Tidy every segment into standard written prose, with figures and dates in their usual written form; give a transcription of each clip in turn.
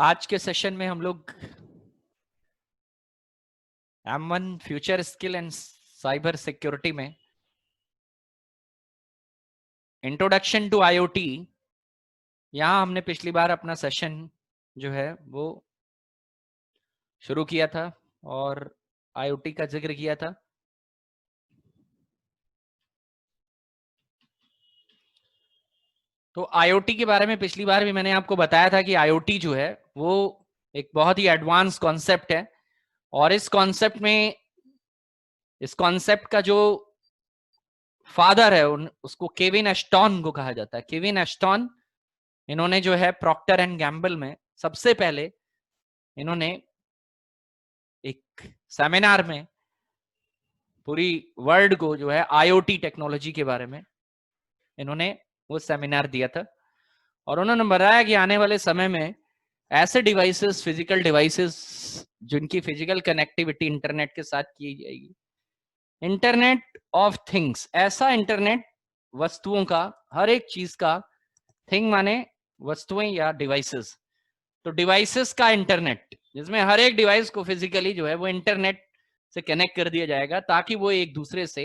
आज के सेशन में हम लोग M1 future skill and cyber security में इंट्रोडक्शन टू आईओटी, यहां हमने पिछली बार अपना सेशन जो है वो शुरू किया था और आईओटी का जिक्र किया था। तो आईओटी के बारे में पिछली बार भी मैंने आपको बताया था कि आईओटी जो है वो एक बहुत ही एडवांस कॉन्सेप्ट है और इस कॉन्सेप्ट का जो फादर है उसको केविन एस्टॉन को कहा जाता है। केविन एस्टॉन, इन्होंने जो है प्रॉक्टर एंड गैम्बल में सबसे पहले इन्होंने एक सेमिनार में पूरी वर्ल्ड को जो है आईओटी टेक्नोलॉजी के बारे में इन्होंने वो सेमिनार दिया था और उन्होंने बताया कि आने वाले समय में ऐसे डिवाइसेस, फिजिकल डिवाइसेस जिनकी फिजिकल कनेक्टिविटी इंटरनेट के साथ की जाएगी, इंटरनेट ऑफ थिंग्स, ऐसा इंटरनेट वस्तुओं का, हर एक चीज का, थिंग माने वस्तुएं या डिवाइसेस, तो डिवाइसेस का इंटरनेट जिसमें हर एक डिवाइस को फिजिकली जो है वो इंटरनेट से कनेक्ट कर दिया जाएगा ताकि वो एक दूसरे से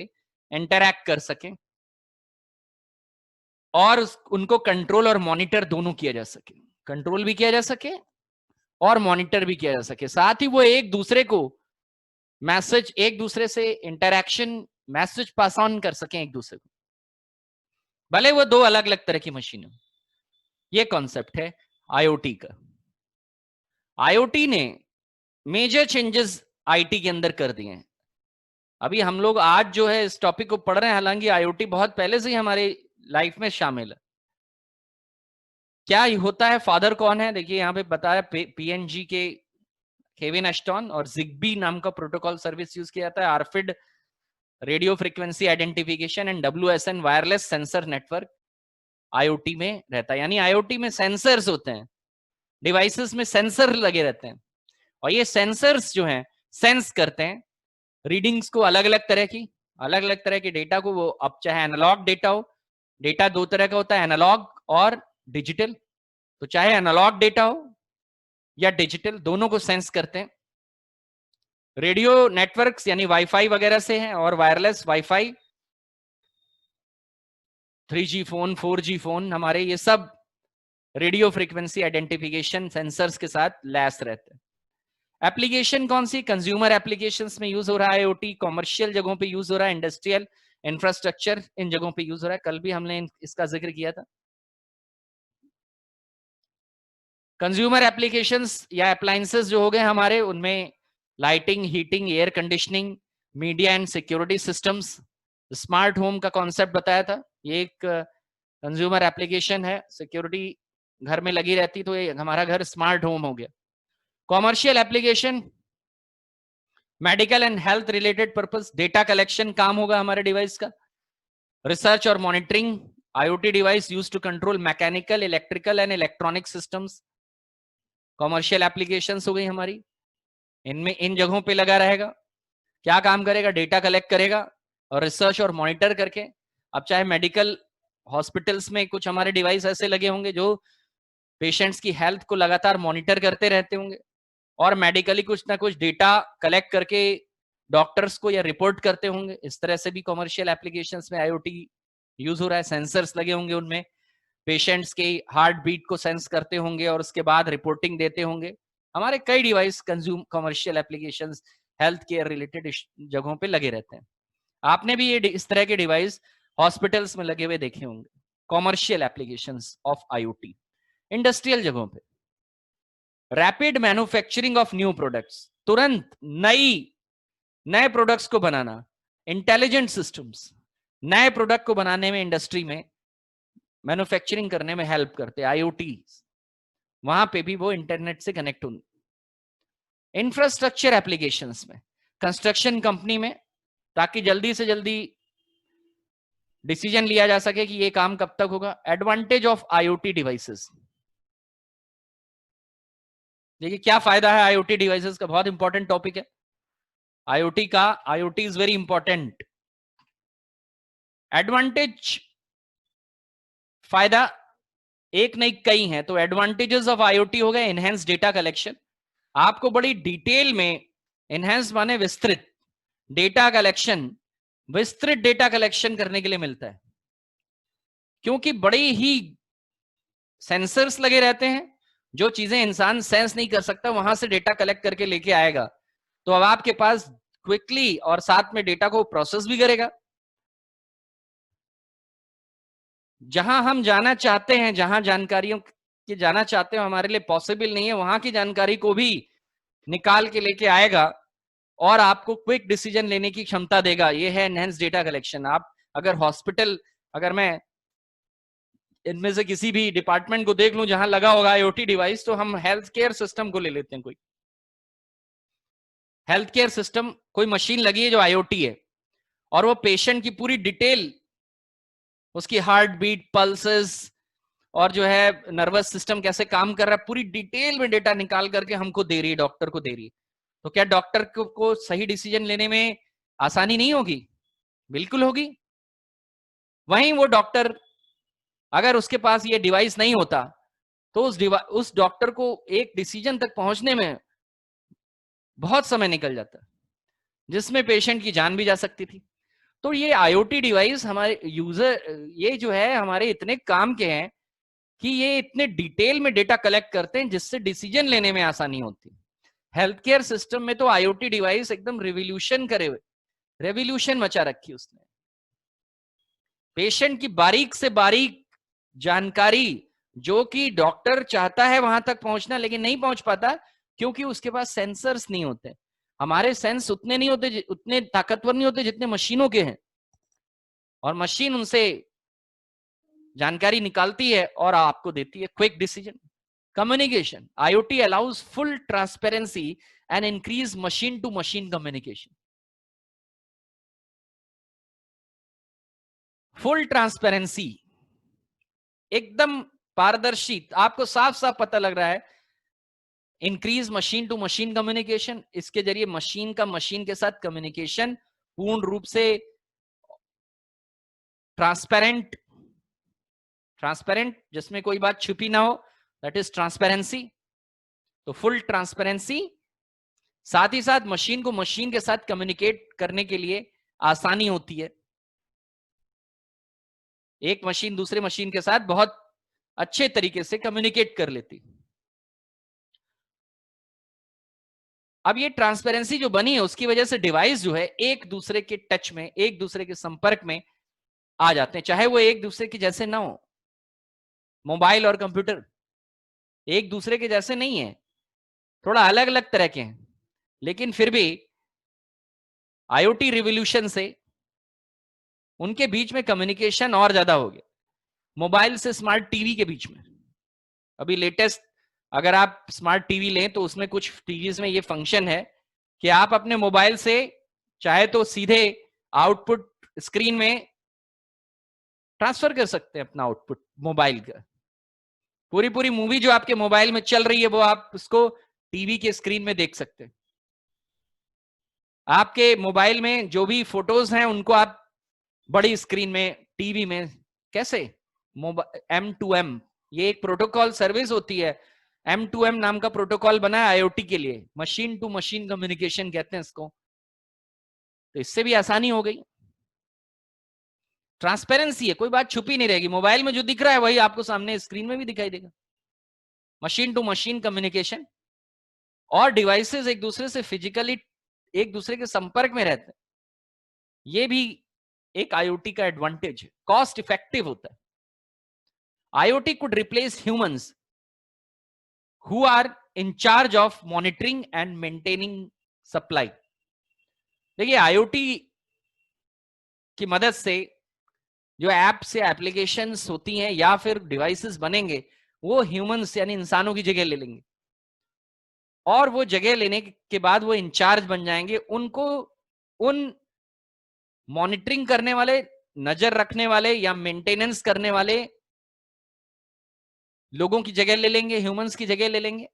इंटरैक्ट कर सके और उनको कंट्रोल और मॉनिटर दोनों किया जा सके, कंट्रोल भी किया जा सके और मॉनिटर भी किया जा सके। साथ ही वो एक दूसरे को मैसेज, एक दूसरे से इंटरैक्शन, मैसेज पास ऑन कर सके एक दूसरे को, भले वो दो अलग अलग तरह की मशीन हो। ये कॉन्सेप्ट है आईओटी का। आईओटी ने मेजर चेंजेस आईटी के अंदर कर दिए हैं। अभी हम लोग आज जो है इस टॉपिक को पढ़ रहे हैं, हालांकि आईओटी बहुत पहले से ही हमारे लाइफ में शामिल है। क्या होता है, फादर कौन है, देखिए यहाँ पे बताया, पीएनजी के केविन एस्टॉन, और जिग्बी नाम का प्रोटोकॉल सर्विस यूज किया जाता है, RFID radio frequency identification and WSN wireless sensor network IoT में रहता है। यानी आईओटी में सेंसर्स होते हैं, डिवाइसेस में सेंसर लगे रहते हैं और ये सेंसर्स जो हैं सेंस करते हैं रीडिंग्स को, अलग अलग तरह के डेटा को। वो अब चाहे एनालॉग डेटा हो, डेटा दो तरह का होता है, एनालॉग और डिजिटल, तो चाहे एनालॉग डेटा हो या डिजिटल, दोनों को सेंस करते हैं। रेडियो नेटवर्क्स यानी वाईफाई वगैरह से हैं और wireless wifi, 3G phone, 4G phone, हमारे ये सब रेडियो फ्रीक्वेंसी आइडेंटिफिकेशन सेंसर्स के साथ लैस रहते हैं। एप्लीकेशन कौन सी, कंज्यूमर एप्लीकेशंस में यूज हो रहा है आईओटी, कॉमर्शियल जगहों पे यूज हो रहा है, इंडस्ट्रियल इंफ्रास्ट्रक्चर, इन जगहों पे यूज हो रहा है। कल भी हमने इसका जिक्र किया था। कंज्यूमर एप्लीकेशंस या अप्लायंसेस जो हो गए हमारे, उनमें lighting, heating, air conditioning, media and security systems. Smart home का कॉन्सेप्ट बताया था, ये एक कंज्यूमर एप्लीकेशन है, सिक्योरिटी घर में लगी रहती तो ये हमारा घर स्मार्ट होम हो गया। Commercial application, medical and health related purpose, data collection काम होगा हमारे डिवाइस का। रिसर्च और monitoring, IoT device use to control mechanical, electrical and electronic systems, commercial applications हो गई हमारी। इनमें इन जगहों पे लगा रहेगा, क्या काम करेगा, डेटा कलेक्ट करेगा और रिसर्च और मॉनिटर करके। अब चाहे मेडिकल हॉस्पिटल्स में कुछ हमारे डिवाइस ऐसे लगे होंगे जो पेशेंट्स की हेल्थ को लगातार मॉनिटर करते रहते होंगे और मेडिकली कुछ ना कुछ डेटा कलेक्ट करके डॉक्टर्स को या रिपोर्ट करते होंगे। इस तरह से भी कॉमर्शियल एप्लीकेशंस में आईओटी यूज हो रहा है। सेंसर्स लगे होंगे उनमें, पेशेंट्स के हार्ट बीट को सेंस करते होंगे और उसके बाद रिपोर्टिंग देते होंगे। हमारे कई device consume commercial applications health care related जगहों पे लगे रहते हैं। आपने भी ये इस तरह के डिवाइस हॉस्पिटल्स में लगे हुए देखे होंगे, commercial applications of IoT. Industrial जगहों पे rapid manufacturing of new products, तुरंत नए प्रोडक्ट्स को बनाना, इंटेलिजेंट सिस्टम्स, नए प्रोडक्ट को बनाने में, इंडस्ट्री में मैन्युफैक्चरिंग करने में हेल्प करते हैं आईओटी, वहां पे भी वो इंटरनेट से कनेक्ट होंगे। इंफ्रास्ट्रक्चर एप्लीकेशंस में, कंस्ट्रक्शन कंपनी में, ताकि जल्दी से जल्दी डिसीजन लिया जा सके कि ये काम कब तक होगा। एडवांटेज ऑफ आईओटी डिवाइसेस, देखिए क्या फायदा है आईओटी डिवाइसेस का, बहुत इंपॉर्टेंट टॉपिक है आईओटी का। IoT is very important. Advantage, फायदा, एक नहीं कई हैं। तो एडवांटेजेस ऑफ आईओटी हो गए, एनहेंस डेटा कलेक्शन, आपको बड़ी डिटेल में, एनहेंस माने विस्तृत डेटा कलेक्शन, विस्तृत डेटा कलेक्शन करने के लिए मिलता है, क्योंकि बड़े ही सेंसर्स लगे रहते हैं, जो चीजें इंसान सेंस नहीं कर सकता वहां से डेटा कलेक्ट करके लेके आएगा। तो अब आपके पास क्विकली और साथ में डेटा को प्रोसेस भी करेगा। जहां हम जाना चाहते हैं, जहां जानकारियों के जाना चाहते हो हमारे लिए पॉसिबल नहीं है, वहां की जानकारी को भी निकाल के लेके आएगा और आपको क्विक डिसीजन लेने की क्षमता देगा। ये है एनहेंस डेटा कलेक्शन। आप अगर हॉस्पिटल, अगर मैं इनमें से किसी भी डिपार्टमेंट को देख लूं जहां लगा होगा आईओटी डिवाइस, तो हम हेल्थ केयर सिस्टम को ले लेते हैं। कोई हेल्थ केयर सिस्टम, कोई मशीन लगी है जो आईओटी है, और वो पेशेंट की पूरी डिटेल, उसकी हार्ट बीट, पल्सेस, और जो है नर्वस सिस्टम कैसे काम कर रहा है, पूरी डिटेल में डेटा निकाल करके हमको दे रही है, डॉक्टर को दे रही है। तो क्या डॉक्टर को सही डिसीजन लेने में आसानी नहीं होगी? बिल्कुल होगी। वहीं वो डॉक्टर, अगर उसके पास ये डिवाइस नहीं होता, तो उस डॉक्टर को एक डिसीजन तक पहुंचने में बहुत समय निकल जाता, जिसमें पेशेंट की जान भी जा सकती थी। तो ये आईओटी डिवाइस हमारे यूजर, ये जो है हमारे इतने काम के हैं कि ये इतने डिटेल में डेटा कलेक्ट करते हैं जिससे डिसीजन लेने में आसानी होती है। हेल्थ केयर सिस्टम में तो आईओटी डिवाइस एकदम रिवॉल्यूशन करे हुए, रेवोल्यूशन मचा रखी उसने। पेशेंट की बारीक से बारीक जानकारी, जो कि डॉक्टर चाहता है वहां तक पहुंचना लेकिन नहीं पहुंच पाता, क्योंकि उसके पास सेंसर्स नहीं होते। हमारे सेंस उतने नहीं होते, उतने ताकतवर नहीं होते जितने मशीनों के हैं, और मशीन उनसे जानकारी निकालती है और आपको देती है quick decision. Communication, IoT allows full transparency and increase machine to machine communication. Full transparency, एकदम पारदर्शी, आपको साफ साफ पता लग रहा है। Increase machine to machine communication, इसके जरिए मशीन का मशीन के साथ कम्युनिकेशन पूर्ण रूप से ट्रांसपेरेंट, ट्रांसपेरेंट जिसमें कोई बात छुपी ना हो, दैट इज ट्रांसपेरेंसी। तो फुल ट्रांसपेरेंसी, साथ ही साथ मशीन को मशीन के साथ कम्युनिकेट करने के लिए आसानी होती है। एक मशीन दूसरे मशीन के साथ बहुत अच्छे तरीके से कम्युनिकेट कर लेती। अब ये ट्रांसपेरेंसी जो बनी है उसकी वजह से डिवाइस जो है एक दूसरे के टच में, एक दूसरे के संपर्क में आ जाते हैं, चाहे वो एक दूसरे के जैसे ना हो। मोबाइल और कंप्यूटर एक दूसरे के जैसे नहीं है, थोड़ा अलग अलग तरह के हैं, लेकिन फिर भी आईओटी रिवॉल्यूशन से उनके बीच में कम्युनिकेशन और ज्यादा हो गया। मोबाइल से स्मार्ट टीवी के बीच में, अभी लेटेस्ट अगर आप स्मार्ट टीवी लें तो उसमें कुछ टीवीज में ये फंक्शन है कि आप अपने मोबाइल से चाहे तो सीधे आउटपुट स्क्रीन में ट्रांसफर कर सकते हैं अपना आउटपुट मोबाइल का। पूरी पूरी मूवी जो आपके मोबाइल में चल रही है वो आप उसको टीवी के स्क्रीन में देख सकते हैं। आपके मोबाइल में जो भी फोटोज हैं उनको आप बड़ी स्क्रीन में, टीवी में कैसे, M2M, ये एक प्रोटोकॉल सर्विस होती है। M2M नाम का प्रोटोकॉल बना है आईओटी के लिए, मशीन टू मशीन कम्युनिकेशन कहते हैं इसको। तो इससे भी आसानी हो गई, ट्रांसपेरेंसी है, कोई बात छुपी नहीं रहेगी। मोबाइल में जो दिख रहा है वही आपको सामने स्क्रीन में भी दिखाई देगा। मशीन टू मशीन कम्युनिकेशन, और डिवाइसेस एक दूसरे से फिजिकली एक दूसरे के संपर्क में रहते हैं, ये भी एक आईओटी का एडवांटेज है। कॉस्ट इफेक्टिव होता है। IoT could replace humans who are in charge of monitoring and maintaining supply. देखिए आईओटी की मदद से जो ऐप से एप्लीकेशंस होती हैं या फिर डिवाइसेस बनेंगे, वो ह्यूमंस यानी इंसानों की जगह ले लेंगे, और वो जगह लेने के बाद वो इंचार्ज बन जाएंगे। उनको उन मॉनिटरिंग करने वाले, नजर रखने वाले या मेंटेनेंस करने वाले लोगों की जगह ले लेंगे, ह्यूमंस की जगह ले लेंगे।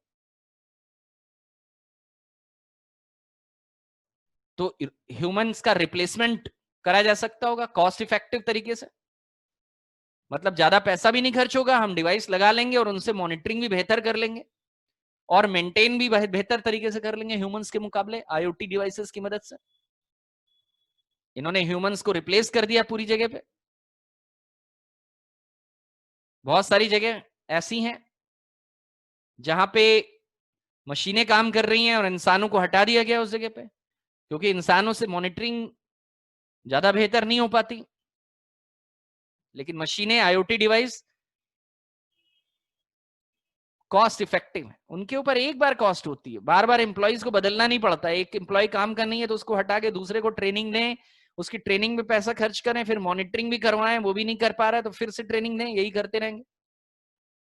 तो ह्यूमंस का रिप्लेसमेंट करा जा सकता होगा कॉस्ट इफेक्टिव तरीके से। मतलब ज्यादा पैसा भी नहीं खर्च होगा, हम डिवाइस लगा लेंगे और उनसे मॉनिटरिंग भी बेहतर कर लेंगे और मेंटेन भी बेहतर तरीके से कर लेंगे ह्यूमंस के मुकाबले आईओटी डिवाइसेस की मदद से। इन्होंने ह्यूमंस को रिप्लेस कर दिया पूरी जगह पे। बहुत सारी जगह ऐसी हैं जहां पे मशीनें काम कर रही हैं और इंसानों को हटा दिया गया उस जगह पे, क्योंकि इंसानों से मॉनिटरिंग ज्यादा बेहतर नहीं हो पाती। लेकिन मशीनें, आईओटी डिवाइस कॉस्ट इफेक्टिव है, उनके ऊपर एक बार कॉस्ट होती है, बार बार एम्प्लॉइज को बदलना नहीं पड़ता। एक एम्प्लॉय काम करनी है तो उसको हटा के दूसरे को ट्रेनिंग दें, उसकी ट्रेनिंग में पैसा खर्च करें, फिर मॉनिटरिंग भी करवाएं, वो भी नहीं कर पा रहा है तो फिर से ट्रेनिंग दें, यही करते रहेंगे।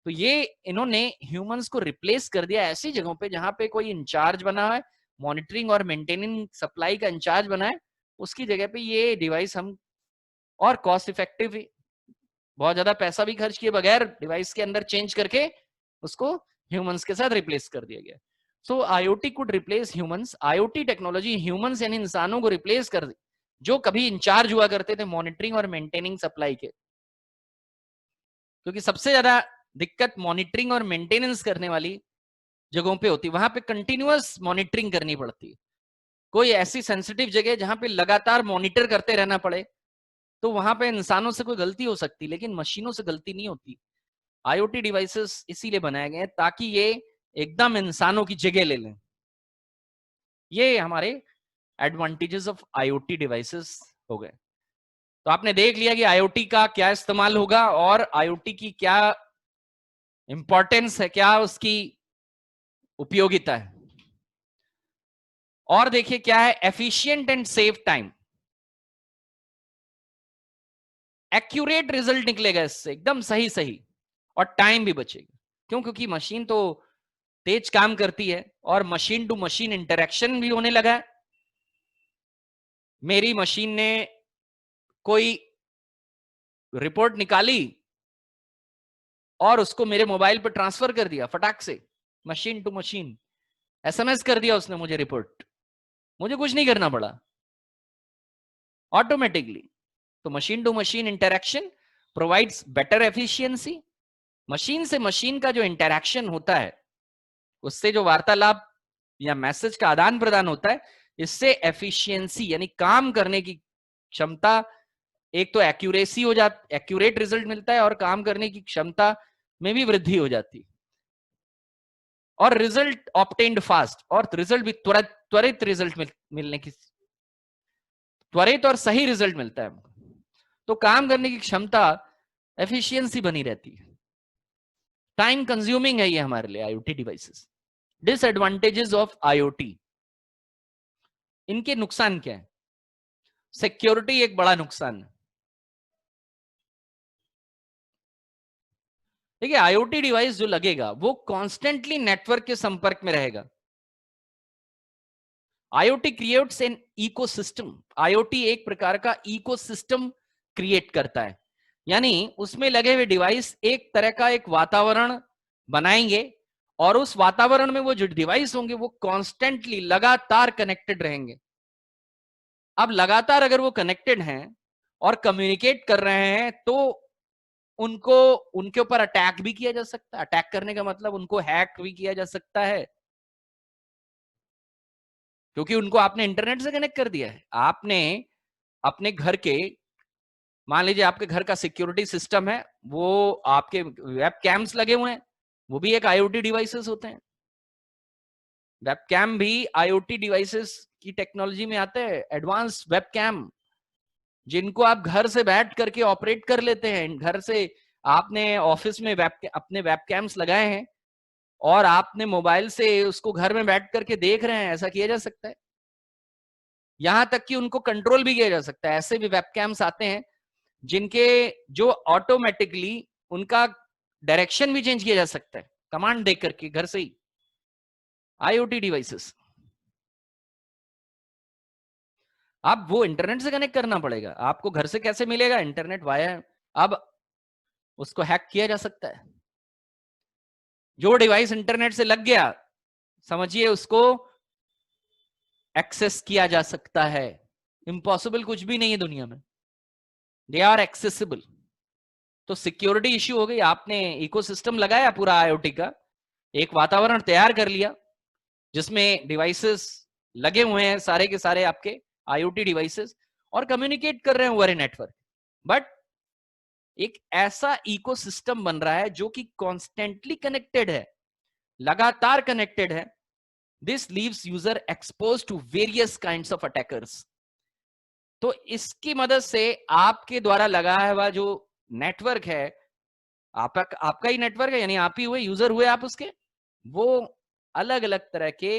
तो ये इन्होंने ह्यूमंस को रिप्लेस कर दिया ऐसी जगहों पे जहां पे कोई इंचार्ज बना है, मॉनिटरिंग और मेंटेनिंग सप्लाई का इंचार्ज बना है, उसकी जगह पे ये डिवाइस हम, और कॉस्ट इफेक्टिव भी, बहुत ज्यादा पैसा भी खर्च किए बगैर डिवाइस के अंदर चेंज करके उसको ह्यूमंस के साथ रिप्लेस कर दिया गया। So IoT could replace humans. IoT technology humans यानी इंसानों को रिप्लेस कर दी, जो कभी इंचार्ज हुआ करते थे मॉनिटरिंग और मेंटेनिंग सप्लाई के। क्योंकि सबसे ज्यादा दिक्कत मॉनिटरिंग और मेंटेनेंस करने वाली जगहों पे होती है, वहां पे कंटिन्यूअस मॉनिटरिंग करनी पड़ती है। कोई ऐसी सेंसिटिव जगह जहां पे लगातार मॉनिटर करते रहना पड़े, तो वहां पे इंसानों से कोई गलती हो सकती, लेकिन मशीनों से गलती नहीं होती। आईओटी डिवाइसेस इसीलिए बनाए गए हैं ताकि ये एकदम इंसानों की जगह ले लें। ये हमारे एडवांटेजेस ऑफ आईओटी डिवाइसेस हो गए। तो आपने देख लिया कि आईओटी का क्या इस्तेमाल होगा और आईओटी की क्या इंपॉर्टेंस है, क्या उसकी उपयोगिता है। और देखिए क्या है, efficient and save time. Accurate result निकलेगा इससे, एकदम सही सही, और टाइम भी बचेगा। क्यों? क्योंकि मशीन तो तेज काम करती है और मशीन टू मशीन इंटरेक्शन भी होने लगा है। मेरी मशीन ने कोई रिपोर्ट निकाली और उसको मेरे मोबाइल पर ट्रांसफर कर दिया फटाक से, मशीन टू मशीन, एसएमएस कर दिया उसने मुझे रिपोर्ट, मुझे कुछ नहीं करना पड़ा, ऑटोमेटिकली। तो machine to machine interaction provides better efficiency. Machine से मशीन का जो इंटरेक्शन होता है, उससे जो वार्तालाप या मैसेज का आदान प्रदान होता है, इससे एफिशिएंसी यानी काम करने की क्षमता, एक तो एक्यूरेसी हो जाती, एक्यूरेट रिजल्ट मिलता है और काम करने की क्षमता में भी वृद्धि हो जाती, और रिजल्ट ऑब्टेन्ड फास्ट, और रिजल्ट भी त्वरित रिजल्ट मिलने की, त्वरित और सही रिजल्ट मिलता है हमको। तो काम करने की क्षमता, एफिशिएंसी बनी रहती है। टाइम कंज्यूमिंग है ये हमारे लिए IoT devices. Disadvantages of IoT, इनके नुकसान क्या है? सिक्योरिटी एक बड़ा नुकसान है। देखिए आईओटी डिवाइस जो लगेगा वो कॉन्स्टेंटली नेटवर्क के संपर्क में रहेगा। IoT creates an ecosystem. IoT एक प्रकार का इकोसिस्टम क्रिएट करता है, यानी उसमें लगे हुए डिवाइस एक तरह का एक वातावरण बनाएंगे, और उस वातावरण में वो जो डिवाइस होंगे वो कॉन्स्टेंटली लगातार कनेक्टेड रहेंगे। अब लगातार अगर वो कनेक्टेड हैं और कम्युनिकेट कर रहे हैं, तो उनको, उनके ऊपर अटैक भी किया जा सकता है। अटैक करने का मतलब उनको हैक भी किया जा सकता है, क्योंकि उनको आपने इंटरनेट से कनेक्ट कर दिया है। आपने अपने घर के, मान लीजिए आपके घर का सिक्योरिटी सिस्टम है, वो आपके वेब कैम्स लगे हुए हैं, वो भी एक आईओटी डिवाइसेस होते हैं। वेब कैम भी आईओटी डिवाइसेस की टेक्नोलॉजी में आते हैं, एडवांस वेब कैम, जिनको आप घर से बैठ करके ऑपरेट कर लेते हैं। घर से आपने ऑफिस में अपने वेब कैम्स लगाए हैं और आपने मोबाइल से उसको घर में बैठ करके देख रहे हैं, ऐसा किया जा सकता है। यहां तक कि उनको कंट्रोल भी किया जा सकता है। ऐसे भी वेब कैम्स आते हैं जिनके, जो ऑटोमेटिकली उनका डायरेक्शन भी चेंज किया जा सकता है कमांड देख करके घर से ही। आईओटी डिवाइसेस, आप वो इंटरनेट से कनेक्ट करना पड़ेगा आपको, घर से कैसे मिलेगा? Internet via. अब उसको हैक किया जा सकता है। जो डिवाइस इंटरनेट से लग गया, समझिए उसको एक्सेस किया जा सकता है। इम्पॉसिबल कुछ भी नहीं है दुनिया में, दे आर एक्सेसिबल। तो सिक्योरिटी इश्यू हो गई। आपने इकोसिस्टम लगाया पूरा आईओटी का, एक वातावरण तैयार कर लिया जिसमें डिवाइसेस लगे हुए हैं, सारे के सारे आपके आईओटी डिवाइसेस, और कम्युनिकेट कर रहे हैं ओवर ए नेटवर्क। बट एक ऐसा इकोसिस्टम बन रहा है जो कि कॉन्स्टेंटली कनेक्टेड है, लगातार कनेक्टेड है। This leaves user exposed to various kinds of attackers. तो इसकी मदद से आपके द्वारा लगाया हुआ जो नेटवर्क है, आपका ही नेटवर्क है, यानी आप ही हुए, यूजर हुए आप उसके, वो अलग अलग तरह के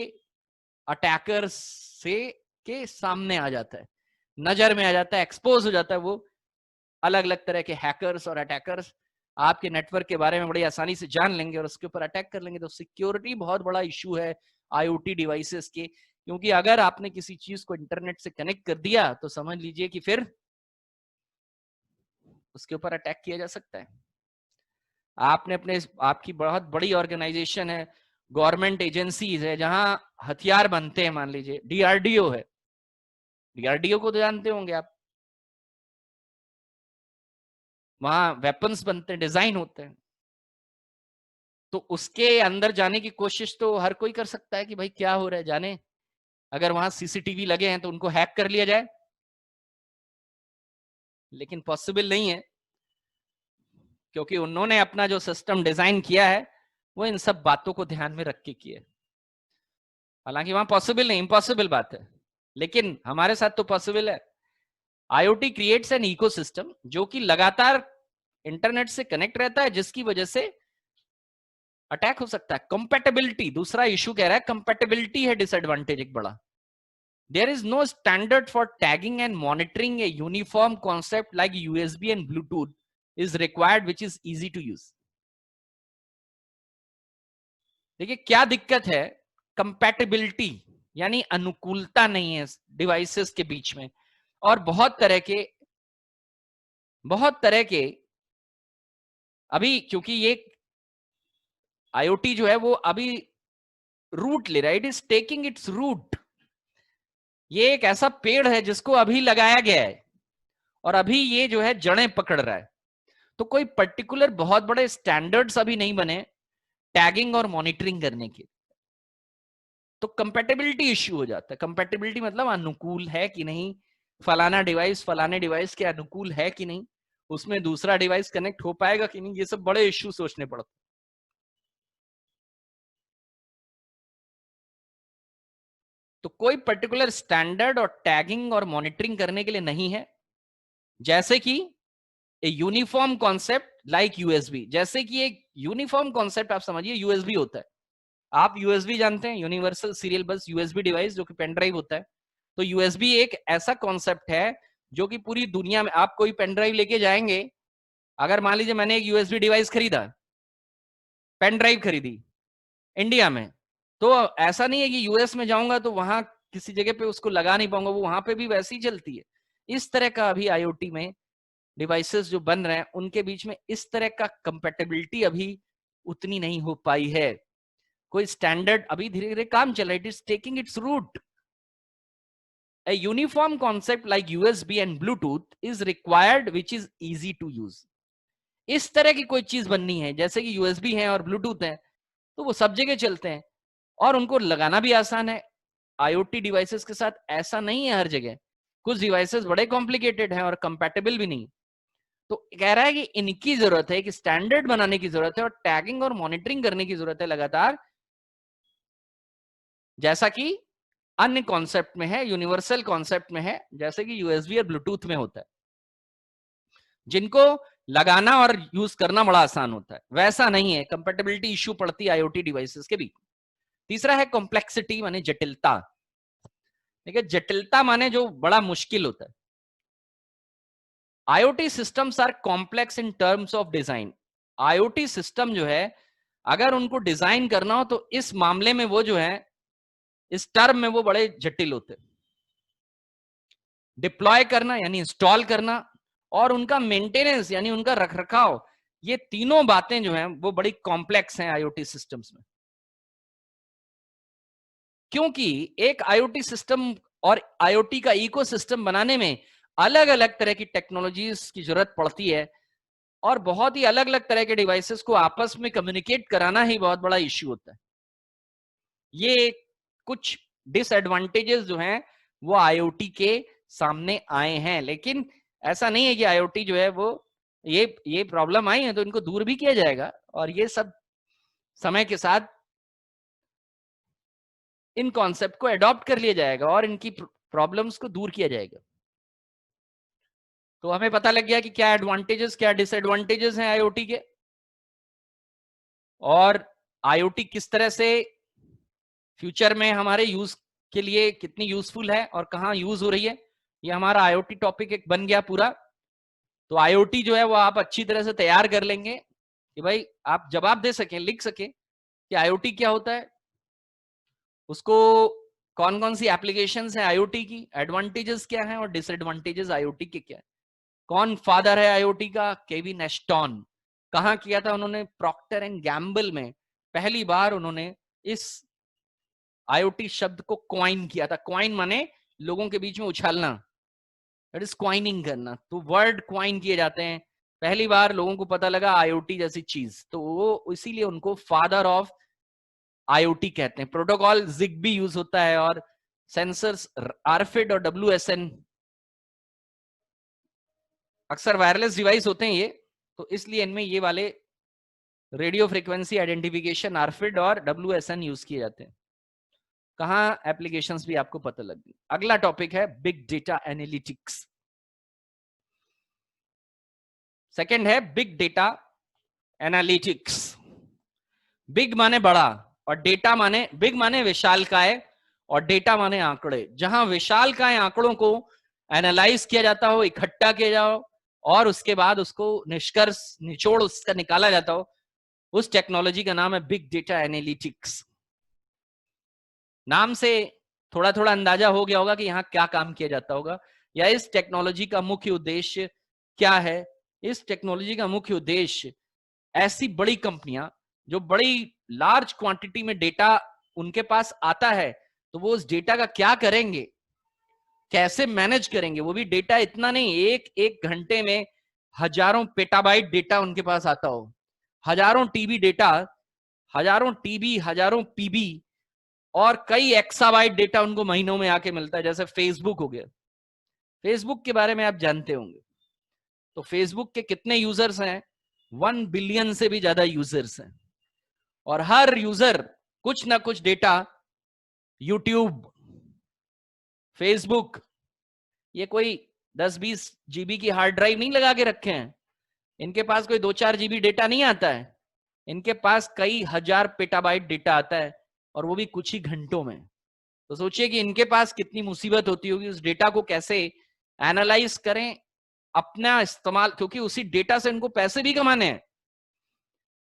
अटैकर्स से के सामने आ जाता है, नजर में आ जाता है, एक्सपोज हो जाता है। वो अलग अलग तरह के हैकर्स और अटैकर्स आपके नेटवर्क के बारे में बड़ी आसानी से जान लेंगे और उसके ऊपर अटैक कर लेंगे। तो सिक्योरिटी बहुत बड़ा इशू है आईओटी डिवाइसेस के, क्योंकि अगर आपने किसी चीज को इंटरनेट से कनेक्ट कर दिया तो समझ लीजिए कि फिर उसके ऊपर अटैक किया जा सकता है। आपने आपकी बहुत बड़ी ऑर्गेनाइजेशन है, गवर्नमेंट एजेंसीज है जहां हथियार बनते हैं, मान लीजिए डीआरडीओ है, डीआरडीओ को तो जानते होंगे आप, वहां वेपन्स बनते हैं, डिजाइन होते हैं। तो उसके अंदर जाने की कोशिश तो हर कोई कर सकता है कि भाई क्या हो रहा है जाने, अगर वहां सीसीटीवी लगे हैं तो उनको हैक कर लिया जाए, लेकिन पॉसिबल नहीं है, क्योंकि उन्होंने अपना जो सिस्टम डिजाइन किया है वो इन सब बातों को ध्यान में रख के किया है। हालांकि वहां पॉसिबल नहीं, इम्पॉसिबल बात है, लेकिन हमारे साथ तो पॉसिबल है। आईओटी क्रिएट्स एन इकोसिस्टम जो कि लगातार इंटरनेट से कनेक्ट रहता है, जिसकी वजह से अटैक हो सकता है। कंपैटिबिलिटी दूसरा इशू कह रहा है, कंपैटिबिलिटी है डिसएडवांटेज एक बड़ा। There is no standard for tagging and monitoring. A uniform concept like USB and Bluetooth is required, which is easy to use. देखिए क्या दिक्कत है, कंपैटिबिलिटी यानी अनुकूलता नहीं है डिवाइसेस के बीच में, और बहुत तरह के अभी, क्योंकि ये आईओटी जो है वो अभी रूट ले रहा है, it is taking its root. ये एक ऐसा पेड़ है जिसको अभी लगाया गया है और अभी ये जो है जड़ें पकड़ रहा है। तो कोई पर्टिकुलर बहुत बड़े स्टैंडर्ड्स अभी नहीं बने टैगिंग और मॉनिटरिंग करने के। तो कंपैटिबिलिटी इश्यू हो जाता है। कंपैटिबिलिटी मतलब अनुकूल है कि नहीं, फलाना डिवाइस फलाने डिवाइस के अनुकूल है कि नहीं, उसमें दूसरा डिवाइस कनेक्ट हो पाएगा कि नहीं, ये सब बड़े इश्यू सोचने पड़ते। तो कोई पर्टिकुलर स्टैंडर्ड और टैगिंग और मॉनिटरिंग करने के लिए नहीं है, जैसे कि a uniform concept like USB. जैसे कि एक यूनिफॉर्म कॉन्सेप्ट आप समझिए यूएसबी होता है। आप यूएसबी जानते हैं, यूनिवर्सल सीरियल बस यूएसबी डिवाइस, जो कि पेन ड्राइव होता है। तो यूएसबी एक ऐसा कॉन्सेप्ट है जो कि पूरी दुनिया में आप कोई पेन ड्राइव लेके जाएंगे, अगर मान लीजिए मैंने एक यूएसबी डिवाइस खरीदा, पेन ड्राइव खरीदी इंडिया में, तो ऐसा नहीं है कि यूएस में जाऊंगा तो वहां किसी जगह पे उसको लगा नहीं पाऊंगा, वो वहां पे भी वैसे ही चलती है। इस तरह का अभी आईओटी में डिवाइसेस जो बन रहे हैं उनके बीच में इस तरह का कंपैटिबिलिटी अभी उतनी नहीं हो पाई है। कोई स्टैंडर्ड अभी धीरे धीरे काम चल रहा है, it is taking its root. A uniform concept like USB and Bluetooth is required, which is easy to use. इस तरह की कोई चीज बननी है, जैसे कि यूएसबी है और ब्लूटूथ है, तो वो सब जगह चलते हैं और उनको लगाना भी आसान है। आईओटी डिवाइसेस के साथ ऐसा नहीं है हर जगह, कुछ डिवाइसेस बड़े कॉम्प्लिकेटेड हैं और कंपैटिबल भी नहीं। तो कह रहा है कि इनकी जरूरत है, कि स्टैंडर्ड बनाने की जरूरत है और टैगिंग और मॉनिटरिंग करने की जरूरत है लगातार, जैसा कि अन्य कॉन्सेप्ट में है, यूनिवर्सल कॉन्सेप्ट में है, जैसे कि यूएसबी और ब्लूटूथ में होता है, जिनको लगाना और यूज करना बड़ा आसान होता है। वैसा नहीं है, कंपैटिबिलिटी इश्यू पड़ती है आईओटी डिवाइसेस के बीच। तीसरा है कॉम्प्लेक्सिटी, माने जटिलता। देखिए जटिलता माने जो बड़ा मुश्किल होता है। IoT systems are complex in terms of design. IoT system जो है अगर उनको डिजाइन करना हो तो इस मामले में वो जो है, इस टर्म में वो बड़े जटिल होते हैं। डिप्लॉय करना यानी इंस्टॉल करना, और उनका मेंटेनेंस यानी उनका रखरखाव, ये तीनों बातें जो हैं वो बड़ी कॉम्प्लेक्स हैं आईओटी सिस्टम्स में। क्योंकि एक आईओटी सिस्टम और आईओटी का इकोसिस्टम बनाने में अलग अलग तरह की टेक्नोलॉजीज की जरूरत पड़ती है। और बहुत ही अलग अलग तरह के डिवाइसेस को आपस में कम्युनिकेट कराना ही बहुत बड़ा इश्यू होता है। ये कुछ डिसएडवांटेजेस जो हैं वो आईओटी के सामने आए हैं, लेकिन ऐसा नहीं है कि आईओटी जो है वो ये प्रॉब्लम आई है तो इनको दूर भी किया जाएगा, और ये सब समय के साथ इन कॉन्सेप्ट को अडॉप्ट कर लिया जाएगा और इनकी प्रॉब्लम्स को दूर किया जाएगा। तो हमें पता लग गया कि क्या एडवांटेजेस क्या डिसएडवांटेजेस हैं आईओटी के, और आईओटी किस तरह से फ्यूचर में हमारे यूज के लिए कितनी यूजफुल है और कहाँ यूज हो रही है। ये हमारा आईओटी टॉपिक एक बन गया पूरा। तो आईओटी जो है वो आप अच्छी तरह से तैयार कर लेंगे कि भाई आप जवाब दे सकें, लिख सकें कि आईओटी क्या होता है, उसको कौन कौन सी एप्लीकेशंस हैं आईओटी की, एडवांटेजेस क्या हैं और डिसएडवांटेजेस आईओटी के क्या है। कौन फादर है आईओटी का? Kevin Ashton. कहाँ किया था उन्होंने? प्रॉक्टर एंड गैम्बल में पहली बार उन्होंने इस आईओटी शब्द को क्वाइन किया था। क्वाइन माने लोगों के बीच में उछालना, दैट इज क्वाइनिंग करना। तो वर्ड क्वाइन किए जाते हैं, पहली बार लोगों को पता लगा आईओटी जैसी चीज, तो वो इसीलिए उनको फादर ऑफ आईओटी कहते हैं। प्रोटोकॉल जिग्बी यूज होता है और सेंसर्स आरफिड और डब्ल्यूएसएन, अक्सर वायरलेस डिवाइस होते हैं ये, तो इसलिए इनमें ये वाले रेडियो फ्रीक्वेंसी आइडेंटिफिकेशन आरफिड और डब्ल्यूएसएन यूज किए जाते हैं। कहाँ एप्लीकेशंस भी आपको पता लग गई। अगला टॉपिक है बिग डेटा एनालिटिक्स। सेकंड है बिग डेटा एनालिटिक्स। बिग माने बड़ा, और डेटा माने, बिग माने विशालकाय और डेटा माने आंकड़े। जहां विशालकाय आंकड़ों को एनालाइज किया जाता हो, इकट्ठा किया जाओ और उसके बाद उसको निष्कर्ष निचोड़ उसका निकाला जाता हो, उस टेक्नोलॉजी का नाम है बिग डेटा एनालिटिक्स। नाम से थोड़ा थोड़ा अंदाजा हो गया होगा कि यहाँ क्या काम किया जाता होगा, या इस टेक्नोलॉजी का मुख्य उद्देश्य क्या है। इस टेक्नोलॉजी का मुख्य उद्देश्य ऐसी बड़ी कंपनियां जो बड़ी लार्ज क्वांटिटी में डेटा उनके पास आता है, तो वो उस डेटा का क्या करेंगे, कैसे मैनेज करेंगे। वो भी डेटा इतना नहीं, एक एक घंटे में हजारों पेटाबाइट डेटा उनके पास आता हो, हजारों टीबी डेटा, हजारों टीबी, हजारों पीबी और कई एक्साबाइट डेटा उनको महीनों में आके मिलता है। जैसे फेसबुक हो गया, फेसबुक के बारे में आप जानते होंगे, तो फेसबुक के कितने यूजर्स हैं? 1 बिलियन से भी ज्यादा यूजर्स हैं, और हर यूजर कुछ ना कुछ डेटा यूट्यूब, फेसबुक, ये कोई 10-20 जीबी की हार्ड ड्राइव नहीं लगा के रखे हैं। इनके पास कोई 2-4 जीबी डेटा नहीं आता है, इनके पास कई हजार पेटाबाइट डेटा आता है, और वो भी कुछ ही घंटों में। तो सोचिए कि इनके पास कितनी मुसीबत होती होगी उस डेटा को कैसे एनालाइज करें, अपना इस्तेमाल, क्योंकि उसी डेटा से इनको पैसे भी कमाने हैं।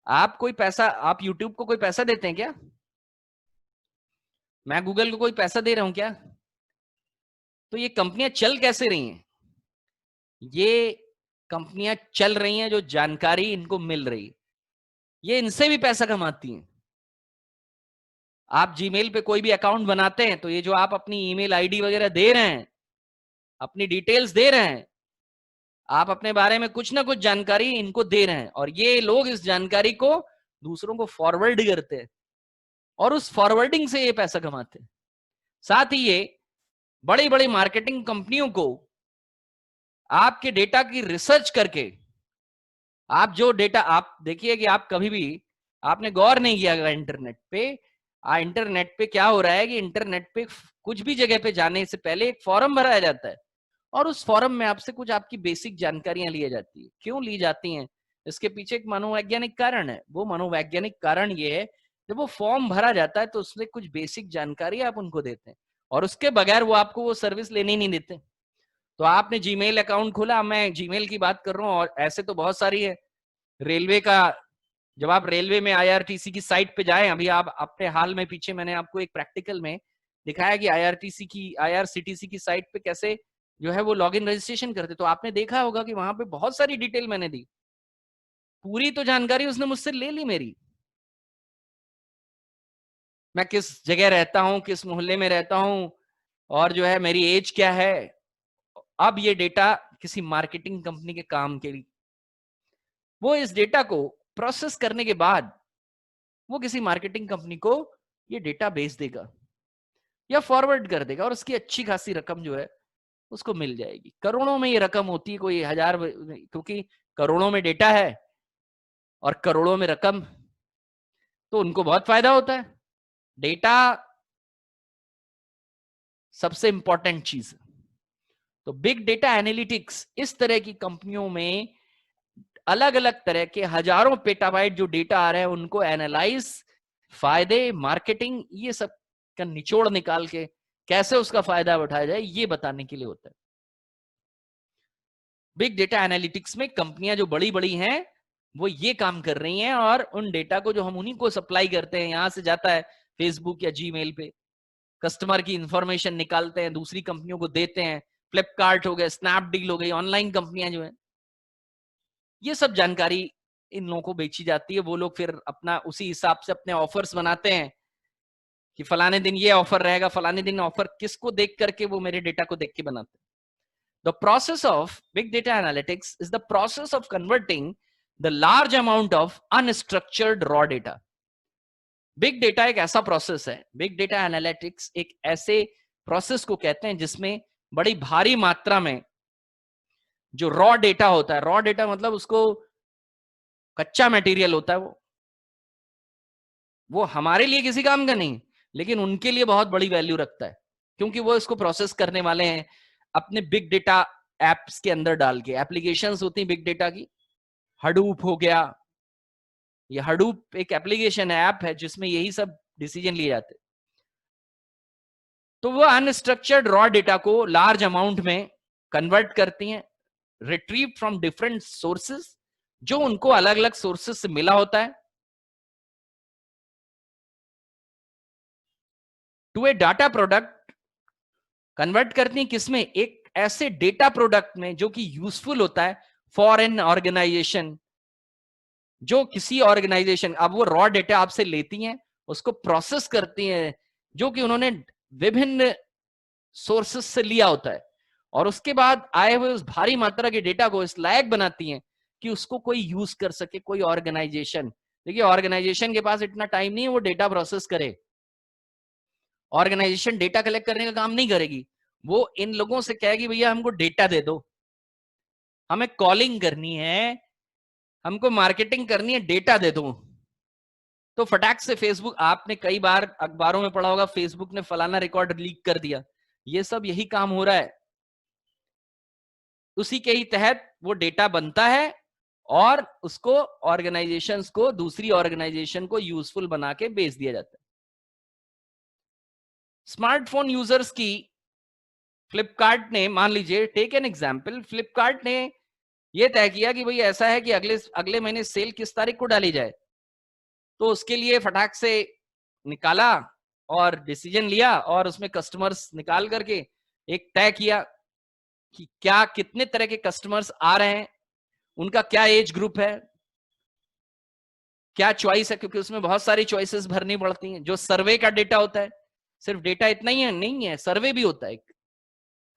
आप कोई पैसा, आप यूट्यूब को कोई पैसा देते हैं क्या? मैं गूगल को कोई पैसा दे रहा हूं क्या? तो ये कंपनियां चल कैसे रही हैं? ये कंपनियां चल रही हैं जो जानकारी इनको मिल रही, ये इनसे भी पैसा कमाती हैं। आप जीमेल पे कोई भी अकाउंट बनाते हैं, तो ये जो आप अपनी ईमेल आईडी वगैरह दे रहे हैं, अपनी डिटेल्स दे रहे हैं, आप अपने बारे में कुछ ना कुछ जानकारी इनको दे रहे हैं, और ये लोग इस जानकारी को दूसरों को फॉरवर्ड करते हैं, और उस फॉरवर्डिंग से ये पैसा कमाते हैं। साथ ही ये बड़ी बड़ी मार्केटिंग कंपनियों को आपके डेटा की रिसर्च करके, आप जो डेटा, आप देखिए कि आप कभी भी आपने गौर नहीं किया इंटरनेट पे, इंटरनेट पे क्या हो रहा है कि इंटरनेट पे कुछ भी जगह पे जाने से पहले एक फॉर्म भराया जाता है, और उस फॉर्म में आपसे कुछ आपकी बेसिक जानकारियां ली जाती है। क्यों ली जाती हैं? इसके पीछे एक मनोवैज्ञानिक कारण है। वो मनोवैज्ञानिक कारण ये है, जब वो फॉर्म भरा जाता है तो उसमें कुछ बेसिक जानकारी आप उनको देते हैं, और उसके बगैर वो आपको वो सर्विस लेने ही नहीं देते। तो आपने जीमेल अकाउंट खोला, मैं जीमेल की बात कर रहा हूँ, और ऐसे तो बहुत सारी है। रेलवे का, जब आप रेलवे में आईआरटीसी की साइट पे जाएं, अभी आप अपने हाल में पीछे मैंने आपको एक प्रैक्टिकल में दिखाया कि आईआरसीटीसी की साइट पे कैसे जो है वो लॉगिन रजिस्ट्रेशन करते, तो आपने देखा होगा कि वहां पे बहुत सारी डिटेल मैंने दी, पूरी तो जानकारी उसने मुझसे ले ली मेरी। मैं किस जगह रहता हूं, किस मोहल्ले में रहता हूं, और जो है मेरी एज क्या है। अब ये डेटा किसी मार्केटिंग कंपनी के काम के लिए, वो इस डेटा को प्रोसेस करने के बाद वो किसी मार्केटिंग कंपनी को ये डेटा बेच देगा या फॉरवर्ड कर देगा और उसकी अच्छी खासी रकम जो है उसको मिल जाएगी। करोड़ों में ये रकम होती है, कोई हजार, क्योंकि करोड़ों में डेटा है और करोड़ों में रकम, तो उनको बहुत फायदा होता है। डेटा सबसे इंपॉर्टेंट चीज है। तो बिग डेटा एनालिटिक्स इस तरह की कंपनियों में अलग अलग तरह के हजारों पेटाबाइट जो डेटा आ रहे हैं उनको एनालाइज, फायदे, मार्केटिंग, ये सब का निचोड़ निकाल के कैसे उसका फायदा उठाया जाए ये बताने के लिए होता है। बिग डेटा एनालिटिक्स में कंपनियां जो बड़ी बड़ी हैं वो ये काम कर रही हैं और उन डेटा को जो हम उन्हीं को सप्लाई करते हैं, यहां से जाता है फेसबुक या जीमेल पे, कस्टमर की इंफॉर्मेशन निकालते हैं, दूसरी कंपनियों को देते हैं। फ्लिपकार्ट हो गए, स्नैपडील हो गई, ऑनलाइन कंपनियां जो है, ये सब जानकारी इन लोगों को बेची जाती है। वो लोग फिर अपना उसी हिसाब से अपने ऑफर्स बनाते हैं कि फलाने दिन ये ऑफर रहेगा, फलाने दिन ऑफर, किसको देख करके वो मेरे डेटा को देख के बनाते हैं। The process of big data analytics is the process of converting the large amount of unstructured raw data. Big data एक ऐसा प्रोसेस है, बिग डेटा एनालिटिक्स एक ऐसे प्रोसेस को कहते हैं जिसमें बड़ी भारी मात्रा में जो रॉ डेटा होता है, रॉ डेटा मतलब उसको कच्चा मटेरियल होता है, वो हमारे लिए किसी काम का नहीं, लेकिन उनके लिए बहुत बड़ी वैल्यू रखता है, क्योंकि वो इसको प्रोसेस करने वाले हैं अपने बिग डेटा एप्स के अंदर डाल के। एप्लीकेशंस होती हैं बिग डेटा की, हडूप हो गया, ये हडूप एक एप्लीकेशन है, ऐप है जिसमें यही सब डिसीजन लिए जाते हैं। तो वो अनस्ट्रक्चर्ड रॉ डेटा को लार्ज अमाउंट में कन्वर्ट करती हैं, रिट्रीव फ्रॉम डिफरेंट सोर्सेस, जो उनको अलग अलग सोर्सेस से मिला होता है, to a data product, convert करती हैं किसमें, एक ऐसे डेटा प्रोडक्ट में जो कि यूजफुल होता है फॉर एन ऑर्गेनाइजेशन, जो किसी ऑर्गेनाइजेशन, अब वो रॉ डेटा आपसे लेती हैं, उसको प्रोसेस करती हैं, जो कि उन्होंने विभिन्न सोर्सेस से लिया होता है, और उसके बाद आए हुए उस भारी मात्रा के डेटा को इस लायक बनाती हैं कि उसको कोई यूज कर सके, कोई ऑर्गेनाइजेशन। देखिए ऑर्गेनाइजेशन के पास इतना टाइम नहीं है वो डेटा प्रोसेस करे, ऑर्गेनाइजेशन डेटा कलेक्ट करने का काम नहीं करेगी, वो इन लोगों से कहेगी भैया हमको डेटा दे दो, हमें कॉलिंग करनी है, हमको मार्केटिंग करनी है, डेटा दे दो। तो फटाक से फेसबुक, आपने कई बार अखबारों में पढ़ा होगा फेसबुक ने फलाना रिकॉर्ड लीक कर दिया, ये सब यही काम हो रहा है। उसी के ही तहत वो डेटा बनता है और उसको ऑर्गेनाइजेशंस को, दूसरी ऑर्गेनाइजेशन को यूजफुल बना के बेच दिया जाता है। स्मार्टफोन यूजर्स की फ्लिपकार्ट ने, मान लीजिए टेक एन एग्जांपल, फ्लिपकार्ट ने ये तय किया कि भाई ऐसा है कि अगले अगले महीने सेल किस तारीख को डाली जाए, तो उसके लिए फटाक से निकाला और डिसीजन लिया और उसमें कस्टमर्स निकाल करके एक तय किया कि क्या कितने तरह के कस्टमर्स आ रहे हैं, उनका क्या एज ग्रुप है, क्या चॉइस है, क्योंकि उसमें बहुत सारी चॉइसेस भरनी पड़ती हैं। जो सर्वे का डेटा होता है, सिर्फ डेटा इतना ही है नहीं है, सर्वे भी होता है।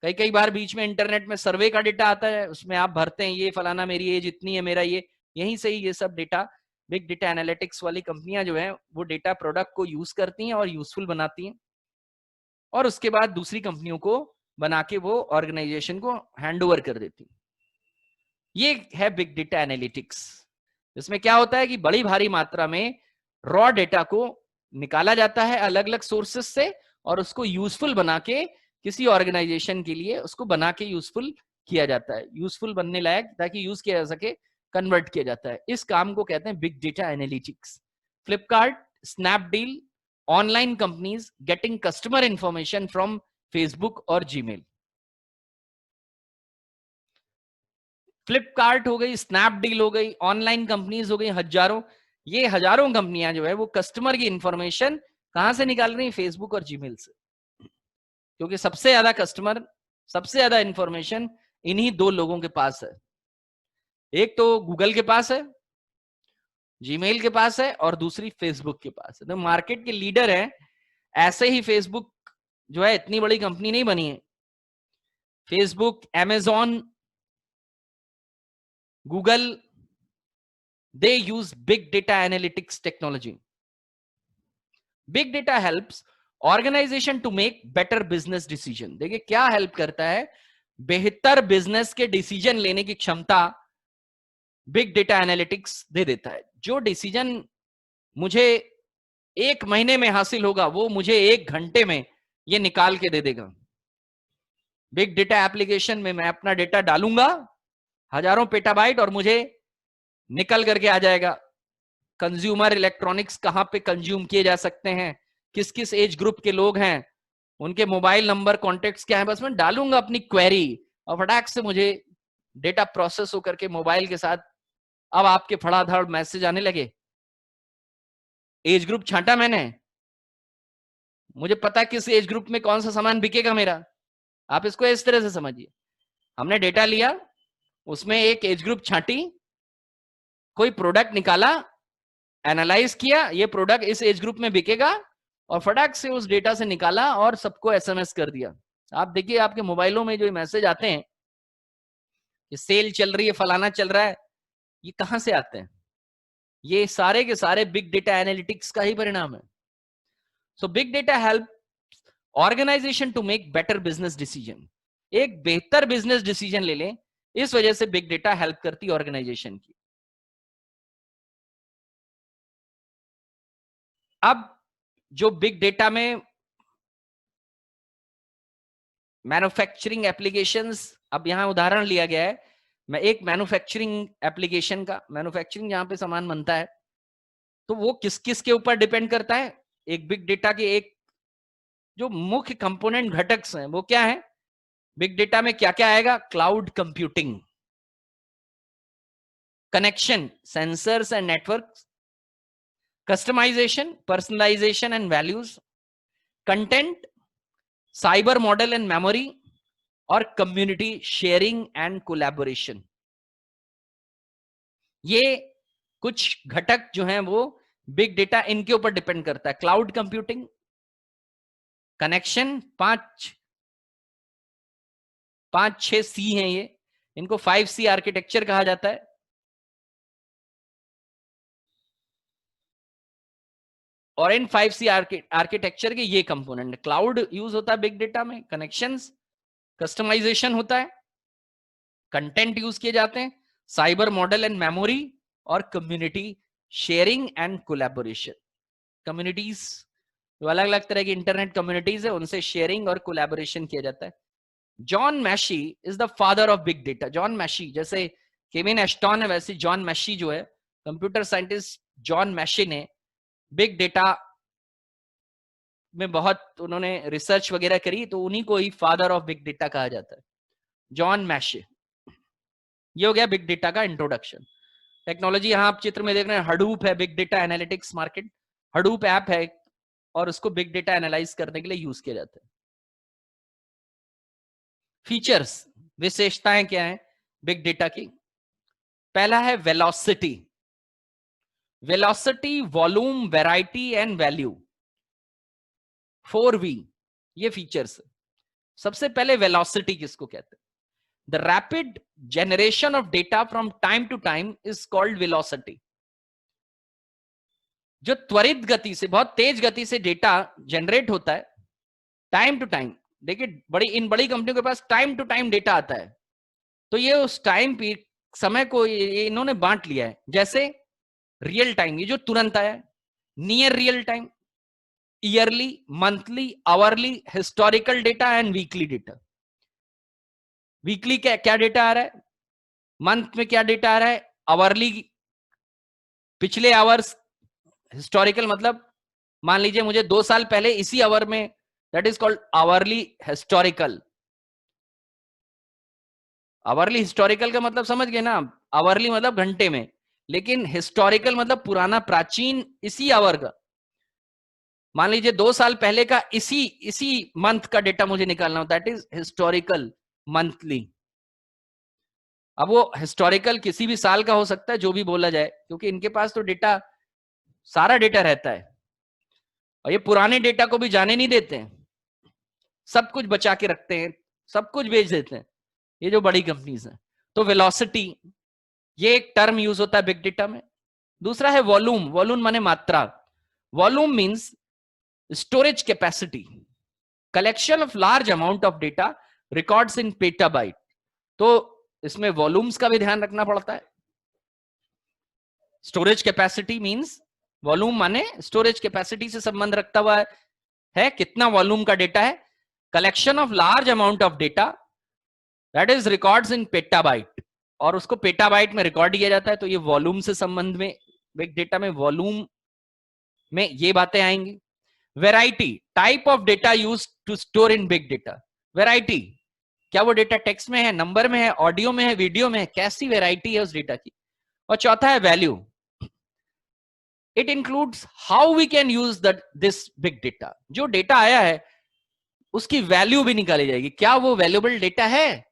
कई कई बार बीच में इंटरनेट में सर्वे का डेटा आता है, उसमें आप भरते हैं ये फलाना मेरी एज इतनी है, मेरा ये, यहीं से ही ये सब डेटा बिग डेटा एनालिटिक्स वाली कंपनियां जो है वो डेटा प्रोडक्ट को यूज करती हैं और यूजफुल बनाती हैं, और उसके बाद दूसरी कंपनियों को बना के वो ऑर्गेनाइजेशन को हैंड ओवर कर देती। ये है बिग डेटा एनालिटिक्स। इसमें क्या होता है कि बड़ी भारी मात्रा में रॉ डेटा को निकाला जाता है अलग अलग सोर्सेस से, और उसको यूजफुल बना के किसी ऑर्गेनाइजेशन के लिए उसको बना के यूजफुल किया जाता है, यूजफुल बनने लायक ताकि यूज किया जा सके, कन्वर्ट किया जाता है। इस काम को कहते हैं big data analytics. Flipkart, Snapdeal, online companies getting customer information from Facebook और जीमेल। फ्लिपकार्ट हो गई, स्नैपडील हो गई, ऑनलाइन कंपनीज हो गई हजारों, ये हजारों कंपनियां जो है वो कस्टमर की इंफॉर्मेशन कहां से निकाल रही है, फेसबुक और जीमेल से, क्योंकि सबसे ज्यादा कस्टमर, सबसे ज्यादा इंफॉर्मेशन इन्हीं दो लोगों के पास है। एक तो गूगल के पास है, जीमेल के पास है, और दूसरी फेसबुक के पास है। तो मार्केट के लीडर हैं। ऐसे ही फेसबुक जो है इतनी बड़ी कंपनी नहीं बनी है। Facebook, Amazon, Google, they use big data analytics technology. Big data helps organization to make better business decision. देखिए क्या हेल्प करता है, बेहतर बिजनेस के डिसीजन लेने की क्षमता बिग डेटा एनालिटिक्स दे देता है। जो डिसीजन मुझे 1 महीने में हासिल होगा वो मुझे 1 घंटे में ये निकाल के दे देगा। बिग डेटा एप्लीकेशन में मैं अपना डेटा डालूंगा, हजारों पेटाबाइट, और मुझे निकल करके आ जाएगा कंज्यूमर इलेक्ट्रॉनिक्स कहां पे कंज्यूम किए जा सकते हैं, किस किस एज ग्रुप के लोग हैं, उनके मोबाइल नंबर कॉन्टेक्ट्स क्या है, बस मैं डालूंगा अपनी क्वेरी और फटाक से मुझे डेटा प्रोसेस होकर के मोबाइल के साथ अब आपके फटाफट मैसेज आने लगे। एज ग्रुप छांटा मैंने, मुझे पता किस एज ग्रुप में कौन सा सामान बिकेगा मेरा। आप इसको इस तरह से समझिए, हमने डेटा लिया, उसमें एक एज ग्रुप छांटी, कोई प्रोडक्ट निकाला, एनालाइज किया, ये प्रोडक्ट इस एज ग्रुप में बिकेगा, और फटाक से उस डेटा से निकाला और सबको एसएमएस कर दिया। आप देखिए आपके मोबाइलों में जो मैसेज आते हैं कि सेल चल रही है, फलाना चल रहा है, ये कहां से आते हैं? ये सारे के सारे बिग डेटा एनालिटिक्स का ही परिणाम है। So big data help organization to make better business decision. एक बेहतर बिजनेस डिसीजन ले लें, इस वजह से बिग डेटा हेल्प करती है ऑर्गेनाइजेशन की। अब जो बिग डेटा में मैन्युफैक्चरिंग एप्लीकेशंस, अब यहां उदाहरण लिया गया है, मैं एक मैन्युफैक्चरिंग एप्लीकेशन का, मैन्युफैक्चरिंग जहां पे सामान बनता है, तो वो किस किस के ऊपर डिपेंड करता है? एक बिग डेटा के एक जो मुख्य कंपोनेंट घटक हैं वो क्या है? बिग डेटा में क्या क्या आएगा? Cloud computing, connection, sensors and networks, customization, personalization and values, content, cyber model and memory, और कम्युनिटी शेयरिंग एंड कोलैबोरेशन। ये कुछ घटक जो हैं वो बिग डेटा इनके ऊपर डिपेंड करता है। क्लाउड कंप्यूटिंग, कनेक्शन, 5-6 सी हैं ये, इनको 5C आर्किटेक्चर कहा जाता है। और इन 5C आर्किटेक्चर के ये कंपोनेंट, क्लाउड यूज होता है बिग डेटा में, कनेक्शंस, कस्टमाइजेशन होता है, कंटेंट यूज किए जाते हैं, साइबर मॉडल एंड मेमोरी, और community sharing and collaboration. Communities जो अलग अलग तरह की इंटरनेट कम्युनिटीज है, उनसे शेयरिंग और कोलैबोरेशन किया जाता है। John meshy is the father of big data. John meshy, जैसे केविन एस्टन है, वैसे जॉन मैशी जो है, कंप्यूटर साइंटिस्ट जॉन मैशी ने बिग डेटा में बहुत उन्होंने रिसर्च वगैरह करी, तो उन्हीं को ही फादर ऑफ बिग डेटा कहा जाता है, जॉन मैशी। ये हो गया बिग डेटा का इंट्रोडक्शन। टेक्नोलॉजी यहां आप चित्र में देख रहे हैं, हडूप है big data analytics market, Hadoop app है और उसको बिग डेटा एनालाइज करने के लिए यूज किया जाता है। फीचर्स, विशेषताएं क्या है बिग डेटा की? पहला है velocity. Velocity, volume, variety and value, 4V, ये फीचर्स। सबसे पहले वेलोसिटी किसको कहते हैं? The rapid generation of data from time to time is called velocity. जो त्वरित गति से, बहुत तेज गति से डेटा जनरेट होता है टाइम टू टाइम। देखिए बड़ी कंपनियों के पास टाइम टू टाइम डेटा आता है, तो ये उस टाइम पे समय को इन्होंने बांट लिया है। जैसे रियल टाइम, ये जो तुरंत आया, near real time, yearly, monthly, hourly, historical data and weekly data. Weekly क्या क्या डेटा आ रहा है, मंथ में क्या डेटा आ रहा है, आवरली पिछले आवर्स, हिस्टोरिकल मतलब मान लीजिए मुझे 2 साल पहले इसी आवर में, that is called hourly historical. Hourly historical का मतलब समझ गए ना, आवरली मतलब घंटे में, लेकिन हिस्टोरिकल मतलब पुराना, प्राचीन, इसी आवर का। मान लीजिए 2 साल पहले का इसी मंथ का डेटा मुझे निकालना होता है, दैट इज हिस्टोरिकल मंथली। अब वो हिस्टोरिकल किसी भी साल का हो सकता है, जो भी बोला जाए, क्योंकि इनके पास तो डेटा, सारा डेटा रहता है, और ये पुराने डेटा को भी जाने नहीं देते हैं, सब कुछ बचा के रखते हैं, सब कुछ बेच देते हैं, ये जो बड़ी कंपनीज हैं। तो वेलोसिटी, ये एक टर्म यूज होता है बिग डेटा में। दूसरा है वॉल्यूम, वॉल्यूम माने मात्रा, volume means storage capacity, collection of large amount of data records in petabyte. तो इसमें वॉल्यूम्स का भी ध्यान रखना पड़ता है। स्टोरेज कैपेसिटी मींस, वॉल्यूम माने स्टोरेज कैपेसिटी से संबंध रखता हुआ है कितना वॉल्यूम का डेटा है। Collection of large amount of data that is records in petabyte, और उसको पेटाबाइट में रिकॉर्ड किया जाता है। तो ये वॉल्यूम से संबंध में, बिग डेटा में वॉल्यूम में ये बातें आएंगी। Variety, type of data use to store in big data. Variety, क्या वो डेटा टेक्स्ट में है, नंबर में है, ऑडियो में है, वीडियो में है, कैसी वेराइटी है उस डेटा की। और चौथा है value, it includes how we can use this big data. जो डेटा आया है उसकी वैल्यू भी निकाली जाएगी, क्या वो वैल्यूएबल डेटा है।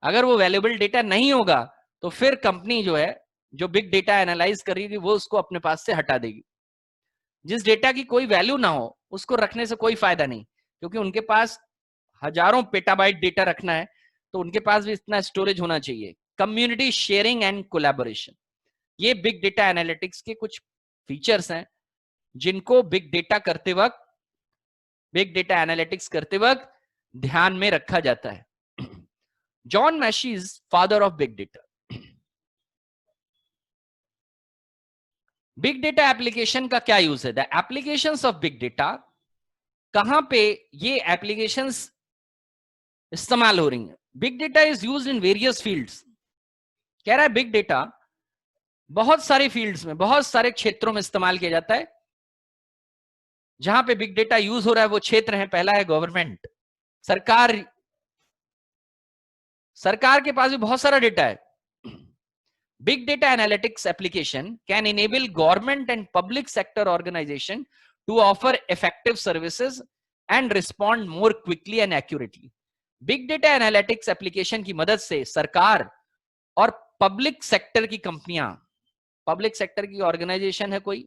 अगर वो वैल्यूएबल डेटा नहीं होगा तो फिर कंपनी जो है, जो बिग डेटा एनालाइज करेगी, वो उसको अपने पास से हटा देगी। जिस डेटा की कोई वैल्यू ना हो उसको रखने से कोई फायदा नहीं, क्योंकि उनके पास हजारों पेटाबाइट डेटा रखना है, तो उनके पास भी इतना स्टोरेज होना चाहिए। कम्युनिटी शेयरिंग एंड कोलैबोरेशन, ये बिग डेटा एनालिटिक्स के कुछ फीचर्स हैं जिनको बिग डेटा करते वक्त, बिग डेटा एनालिटिक्स करते वक्त ध्यान में रखा जाता है। John meshy is father of big data. Big data application का क्या यूज है, the applications of big data, कहां पे ये एप्लीकेशंस इस्तेमाल हो रही हैं। Big data is used in various fields, कह रहा है बिग डेटा बहुत सारे फील्ड्स में, बहुत सारे क्षेत्रों में इस्तेमाल किया जाता है। जहां पे बिग डेटा यूज हो रहा है वो क्षेत्र है, पहला है गवर्नमेंट, सरकार, सरकार के पास भी बहुत सारा डेटा है। Big data analytics application can enable government and public sector organization to offer effective services and respond more quickly and accurately. Big data analytics application की मदद से सरकार और पब्लिक सेक्टर की कंपनियां, पब्लिक सेक्टर की ऑर्गेनाइजेशन है कोई,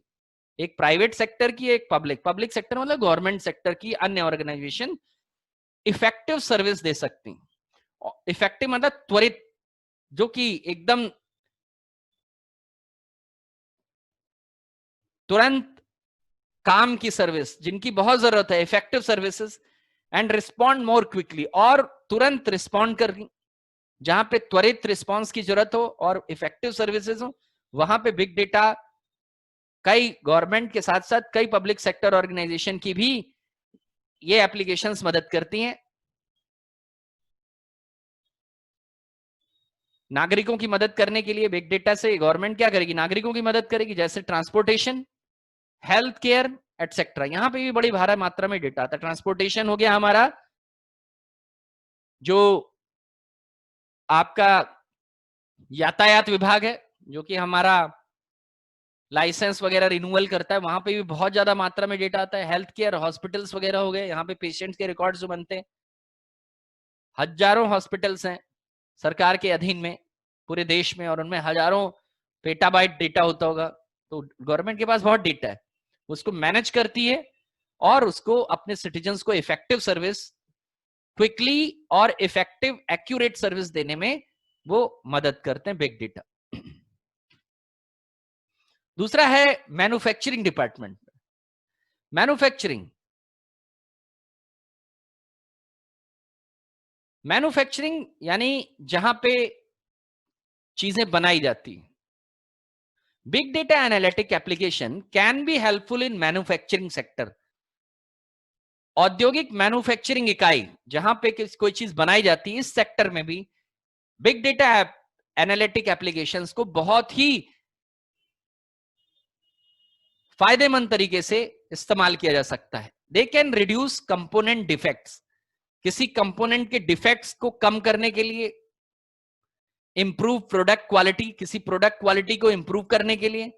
एक प्राइवेट सेक्टर की, एक पब्लिक, पब्लिक सेक्टर मतलब गवर्नमेंट सेक्टर की अन्य ऑर्गेनाइजेशन इफेक्टिव सर्विस दे सकती हैं। इफेक्टिव मतलब त्वरित, जो कि एकदम तुरंत काम की सर्विस, जिनकी बहुत जरूरत है, effective services and respond more quickly, और तुरंत रिस्पॉन्ड कर, जहां पे त्वरित रिस्पॉन्स की जरूरत हो और इफेक्टिव सर्विसेज हो, वहां पे बिग डेटा कई गवर्नमेंट के साथ साथ कई पब्लिक सेक्टर ऑर्गेनाइजेशन की भी ये एप्लीकेशंस मदद करती हैं। नागरिकों की मदद करने के लिए बिग डेटा से गवर्नमेंट क्या करेगी, नागरिकों की मदद करेगी, जैसे ट्रांसपोर्टेशन, हेल्थ केयर एटसेट्रा। यहां पे भी बड़ी भारी मात्रा में डेटा आता है। ट्रांसपोर्टेशन हो गया हमारा, जो आपका यातायात विभाग है, जो कि हमारा लाइसेंस वगैरह रिन्यूअल करता है, वहां पे भी बहुत ज्यादा मात्रा में डेटा आता है। हेल्थ केयर, हॉस्पिटल्स वगैरह हो गए, यहाँ पे पेशेंट्स के रिकॉर्ड्स जो बनते हैं, हजारों हॉस्पिटल्स हैं सरकार के अधीन में पूरे देश में, और उनमें हजारों पेटाबाइट डेटा होता होगा। तो गवर्नमेंट के पास बहुत डेटा है, उसको मैनेज करती है और उसको अपने सिटीजन्स को इफेक्टिव सर्विस, क्विकली और इफेक्टिव एक्यूरेट सर्विस देने में वो मदद करते हैं बिग डेटा। दूसरा है मैन्युफैक्चरिंग डिपार्टमेंट। मैन्युफैक्चरिंग, मैन्युफैक्चरिंग यानी जहां पे चीजें बनाई जाती। Big data analytic application can be helpful in manufacturing sector. औद्योगिक मैन्युफैक्चरिंग इकाई जहां पे कोई चीज बनाई जाती है, इस सेक्टर में भी बिग डेटा एनालिटिक एप्लीकेशंस को बहुत ही फायदेमंद तरीके से इस्तेमाल किया जा सकता है। They can reduce component defects, किसी कंपोनेंट के डिफेक्ट्स को कम करने के लिए, इंप्रूव प्रोडक्ट क्वालिटी, किसी प्रोडक्ट क्वालिटी को इंप्रूव करने के लिए,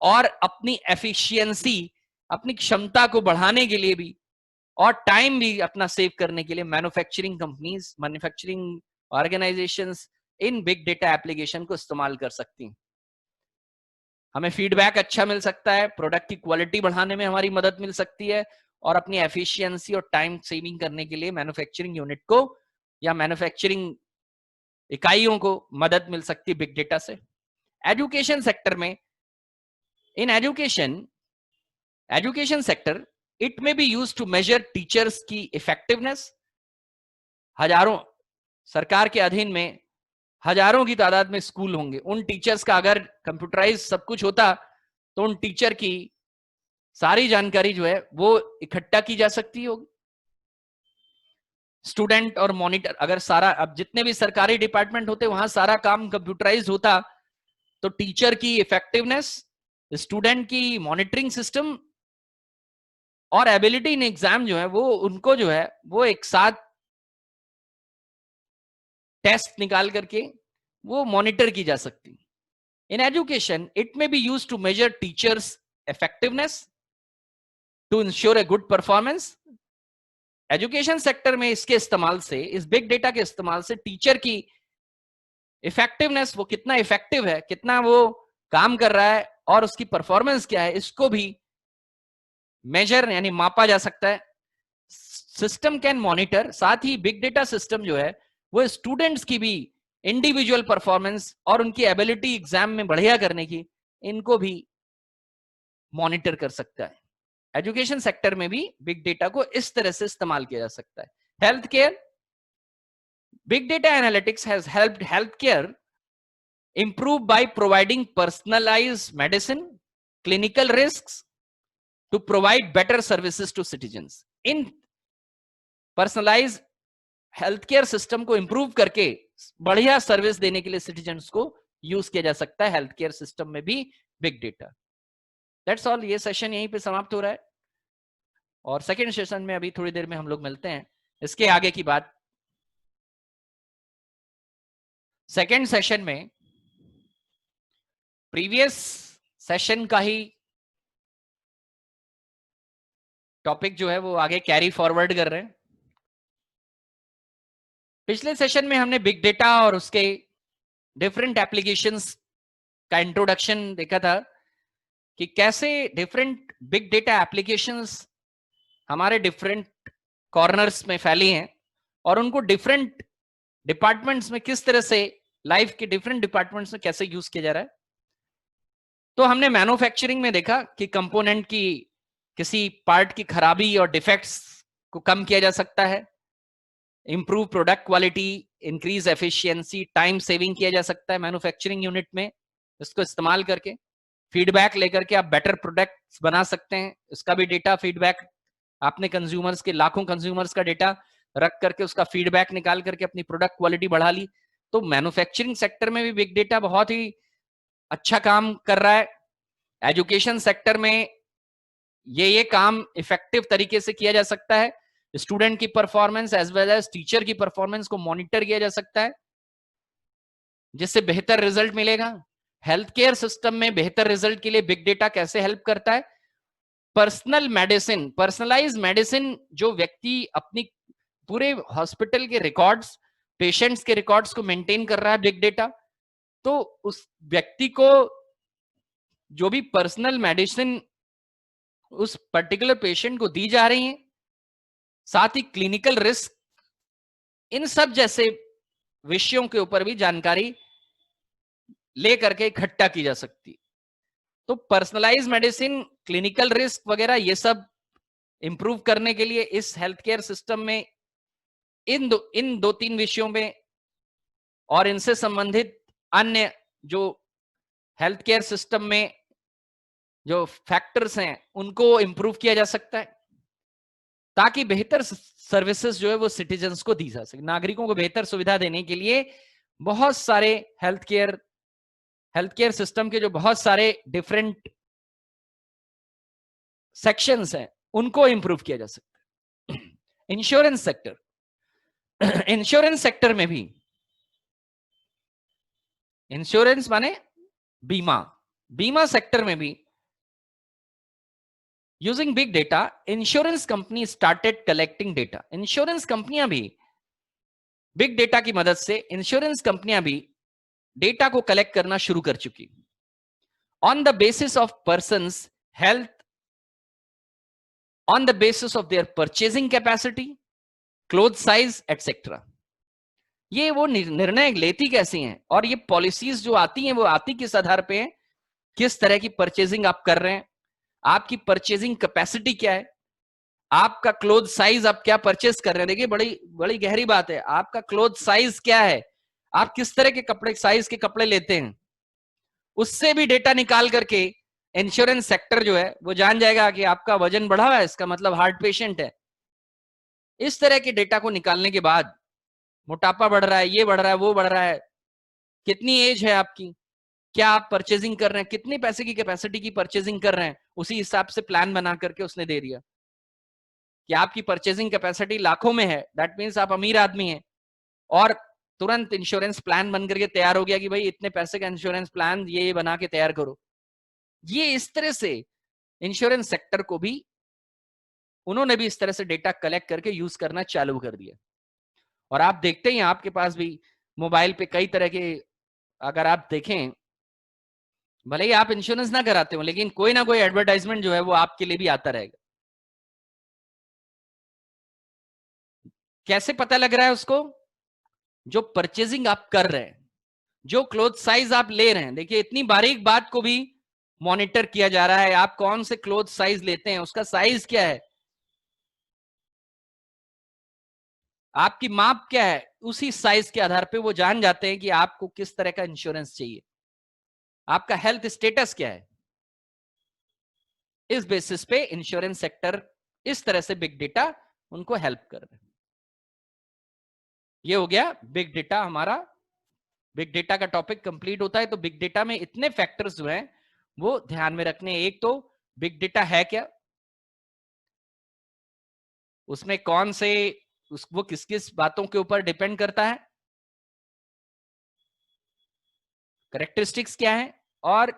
और अपनी एफिशिएंसी, अपनी क्षमता को बढ़ाने के लिए भी, और टाइम भी अपना सेव करने के लिए मैन्युफैक्चरिंग कंपनीज, मैन्युफैक्चरिंग ऑर्गेनाइजेशंस इन बिग डेटा एप्लीकेशन को इस्तेमाल कर सकती हैं। हमें फीडबैक अच्छा मिल सकता है, प्रोडक्ट की क्वालिटी बढ़ाने में हमारी मदद मिल सकती है, और अपनी एफिशिएंसी और टाइम सेविंग करने के लिए मैन्युफैक्चरिंग यूनिट को या मैन्युफैक्चरिंग इकाइयों को मदद मिल सकती है बिग डेटा से। एजुकेशन सेक्टर में In education sector, it may be used to measure teachers की effectiveness. हजारों सरकार के अधीन में हजारों की तादाद में स्कूल होंगे, उन टीचर्स का अगर कंप्यूटराइज सब कुछ होता तो उन टीचर की सारी जानकारी जो है वो इकट्ठा की जा सकती होगी। स्टूडेंट और मॉनिटर, अगर सारा, अब जितने भी सरकारी डिपार्टमेंट होते वहां सारा काम कंप्यूटराइज होता तो टीचर की इफेक्टिवनेस, स्टूडेंट की मॉनिटरिंग सिस्टम और एबिलिटी इन एग्जाम जो है वो उनको जो है वो एक साथ टेस्ट निकाल करके वो मॉनिटर की जा सकती। In education it may be used to measure teachers effectiveness to ensure a good performance. Education sector में इसके इस्तेमाल से, इस बिग डेटा के इस्तेमाल से टीचर की इफेक्टिवनेस, वो कितना इफेक्टिव है, कितना वो काम कर रहा है और उसकी परफॉर्मेंस क्या है, इसको भी मेजर यानी मापा जा सकता है। सिस्टम कैन मॉनिटर, साथ ही बिग डेटा सिस्टम जो है वो स्टूडेंट्स की भी इंडिविजुअल परफॉर्मेंस और उनकी एबिलिटी एग्जाम में बढ़िया करने की, इनको भी मॉनिटर कर सकता है। एजुकेशन सेक्टर में भी बिग डेटा को इस तरह से इस्तेमाल किया जा सकता है। Health care, big data analytics has helped health care improve by providing personalized medicine, clinical risks to provide better services to citizens. In personalized healthcare system को improve करके बढ़िया सर्विस देने के लिए सिटीजन्स को यूज किया जा सकता है हेल्थ केयर सिस्टम में भी बिग डेटा। दैट्स ऑल, ये सेशन यहीं पे समाप्त हो रहा है और सेकेंड सेशन में अभी थोड़ी देर में हम लोग मिलते हैं। इसके आगे की बात सेकेंड सेशन में प्रीवियस सेशन का ही टॉपिक जो है वो आगे कैरी फॉरवर्ड कर रहे हैं। पिछले सेशन में हमने बिग डेटा और उसके डिफरेंट एप्लीकेशंस का इंट्रोडक्शन देखा था कि कैसे डिफरेंट बिग डेटा एप्लीकेशंस हमारे डिफरेंट कॉर्नर्स में फैली हैं और उनको डिफरेंट डिपार्टमेंट्स में किस तरह से, लाइफ के डिफरेंट डिपार्टमेंट्स में कैसे यूज किया जा रहा है। तो हमने मैन्युफैक्चरिंग में देखा कि कंपोनेंट की किसी पार्ट की खराबी और डिफेक्ट्स को कम किया जा सकता है, improve product quality, increase efficiency, time saving किया जा सकता है मैन्युफैक्चरिंग यूनिट में। इसको इस्तेमाल करके फीडबैक लेकर के आप बेटर प्रोडक्ट्स बना सकते हैं। इसका भी डेटा फीडबैक, आपने कंज्यूमर्स के लाखों कंज्यूमर्स का डेटा रख करके उसका फीडबैक निकाल करके अपनी प्रोडक्ट क्वालिटी बढ़ा ली। तो मैन्युफैक्चरिंग सेक्टर में भी बिग डेटा बहुत ही अच्छा काम कर रहा है। एजुकेशन सेक्टर में ये काम इफेक्टिव तरीके से किया जा सकता है। स्टूडेंट की performance as well as teacher की परफॉर्मेंस को मॉनिटर किया जा सकता है जिससे बेहतर रिजल्ट मिलेगा। हेल्थ केयर सिस्टम में बेहतर रिजल्ट के लिए बिग डेटा कैसे हेल्प करता है। पर्सनल मेडिसिन, पर्सनलाइज मेडिसिन, जो व्यक्ति अपनी पूरे हॉस्पिटल के रिकॉर्ड्स, पेशेंट्स के रिकॉर्ड्स को मेंटेन कर रहा है बिग डेटा, तो उस व्यक्ति को जो भी पर्सनल मेडिसिन उस पर्टिकुलर पेशेंट को दी जा रही है, साथ ही क्लिनिकल रिस्क, इन सब जैसे विषयों के ऊपर भी जानकारी लेकर के इकट्ठा की जा सकती है। तो पर्सनलाइज मेडिसिन, क्लिनिकल रिस्क वगैरह ये सब इंप्रूव करने के लिए इस हेल्थ केयर सिस्टम में इन दो तीन विषयों में और इनसे संबंधित अन्य जो हेल्थ केयर सिस्टम में जो फैक्टर्स हैं उनको इंप्रूव किया जा सकता है ताकि बेहतर सर्विसेज जो है वो सिटीजन्स को दी जा सके। नागरिकों को बेहतर सुविधा देने के लिए बहुत सारे हेल्थ केयर सिस्टम के जो बहुत सारे डिफरेंट सेक्शंस हैं उनको इंप्रूव किया जा सकता है। इंश्योरेंस सेक्टर, इंश्योरेंस सेक्टर में भी, इंश्योरेंस माने बीमा, बीमा सेक्टर में भी using big data insurance company started collecting data. Insurance कंपनियां भी बिग डेटा की मदद से, इंश्योरेंस कंपनियां भी डेटा को कलेक्ट करना शुरू कर चुकी on the basis of persons health, on the basis of their purchasing capacity, cloth size etcetera. ये वो निर्णय लेती कैसी हैं और ये पॉलिसीज जो आती हैं वो आती किस आधार पे हैं, किस तरह की परचेजिंग आप कर रहे हैं, आपकी परचेजिंग कैपेसिटी क्या है, आपका क्लोथ साइज आप क्या परचेस कर रहे हैं। देखिए बड़ी बड़ी गहरी बात है, आपका क्लोथ साइज क्या है, आप किस तरह के कपड़े साइज के कपड़े लेते हैं, उससे भी डेटा निकाल करके इंश्योरेंस सेक्टर जो है वो जान जाएगा कि आपका वजन बढ़ा हुआ है, इसका मतलब हार्ट पेशेंट है। इस तरह के डेटा को निकालने के बाद मोटापा बढ़ रहा है, ये बढ़ रहा है, वो बढ़ रहा है, कितनी एज है आपकी, क्या आप परचेजिंग कर रहे हैं, कितने पैसे की कैपेसिटी की परचेजिंग कर रहे हैं, उसी हिसाब से प्लान बना करके उसने दे दिया कि आपकी परचेजिंग कैपेसिटी लाखों में है, दैट मीन्स आप अमीर आदमी हैं, और तुरंत इंश्योरेंस प्लान बन करके तैयार हो गया कि भाई इतने पैसे का इंश्योरेंस प्लान ये बना के तैयार करो। ये इस तरह से इंश्योरेंस सेक्टर को भी उन्होंने भी इस तरह से डेटा कलेक्ट करके यूज करना चालू कर दिया। और आप देखते हैं आपके पास भी मोबाइल पे कई तरह के, अगर आप देखें भले ही आप इंश्योरेंस ना कराते हो लेकिन कोई ना कोई एडवर्टाइजमेंट जो है वो आपके लिए भी आता रहेगा। कैसे पता लग रहा है उसको, जो परचेजिंग आप कर रहे हैं, जो क्लोथ साइज आप ले रहे हैं, देखिए इतनी बारीक बात को भी मॉनिटर किया जा रहा है, आप कौन से क्लोथ साइज लेते हैं, उसका साइज क्या है, आपकी माप क्या है, उसी साइज के आधार पे वो जान जाते हैं कि आपको किस तरह का इंश्योरेंस चाहिए, आपका हेल्थ स्टेटस क्या है। इस बेसिस पे इंश्योरेंस सेक्टर इस तरह से बिग डेटा उनको हेल्प कर रहे हैं। ये हो गया बिग डेटा हमारा। बिग डेटा का टॉपिक कंप्लीट होता है तो बिग डेटा में इतने फैक्टर्स जो हैं वो ध्यान में रखने। एक तो बिग डेटा है क्या, उसमें कौन से वो किस किस बातों के ऊपर डिपेंड करता है, करेक्टरिस्टिक्स क्या है, और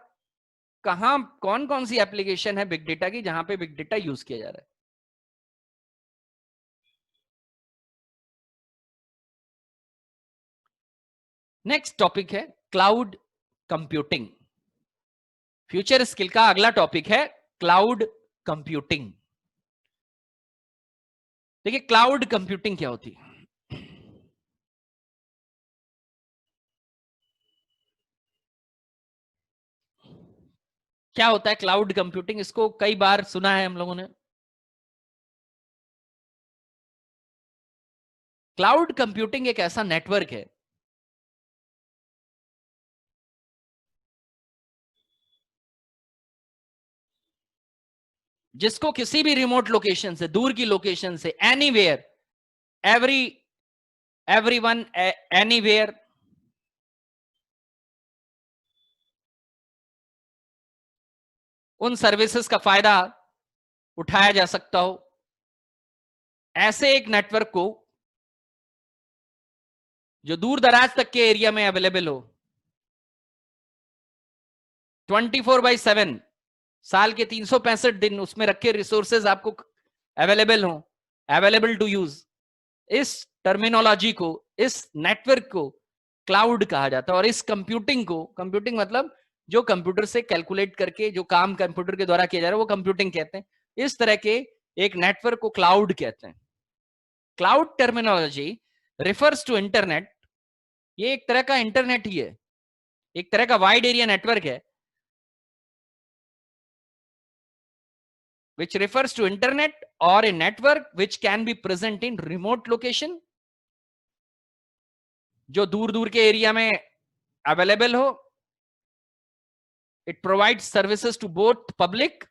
कहां कौन कौन सी एप्लीकेशन है बिग डेटा की जहां पे बिग डेटा यूज किया जा रहा है। नेक्स्ट टॉपिक है क्लाउड कंप्यूटिंग। फ्यूचर स्किल का अगला टॉपिक है क्लाउड कंप्यूटिंग। देखिए क्लाउड कंप्यूटिंग क्या होती है, क्या होता है क्लाउड कंप्यूटिंग, इसको कई बार सुना है हम लोगों ने। क्लाउड कंप्यूटिंग एक ऐसा नेटवर्क है जिसको किसी भी रिमोट लोकेशन से, दूर की लोकेशन से, एनीवेयर, एवरी एवरीवन एनीवेयर, उन सर्विसेज का फायदा उठाया जा सकता हो, ऐसे एक नेटवर्क को जो दूर दराज तक के एरिया में अवेलेबल हो, 24/7 साल के 365 दिन उसमें रखे रिसोर्सेज आपको अवेलेबल हो, अवेलेबल टू यूज। इस टर्मिनोलॉजी को, इस नेटवर्क को क्लाउड कहा जाता है। और इस कंप्यूटिंग को, कंप्यूटिंग मतलब जो कंप्यूटर से कैलकुलेट करके जो काम कंप्यूटर के द्वारा किया जा रहा है वो कंप्यूटिंग कहते हैं। इस तरह के एक नेटवर्क को क्लाउड कहते हैं। Cloud terminology refers to internet, ये एक तरह का इंटरनेट ही है, एक तरह का वाइड एरिया नेटवर्क है which refers to internet or a network which can be present in remote location, जो दूर दूर के एरिया में अवेलेबल हो। It provides services to both public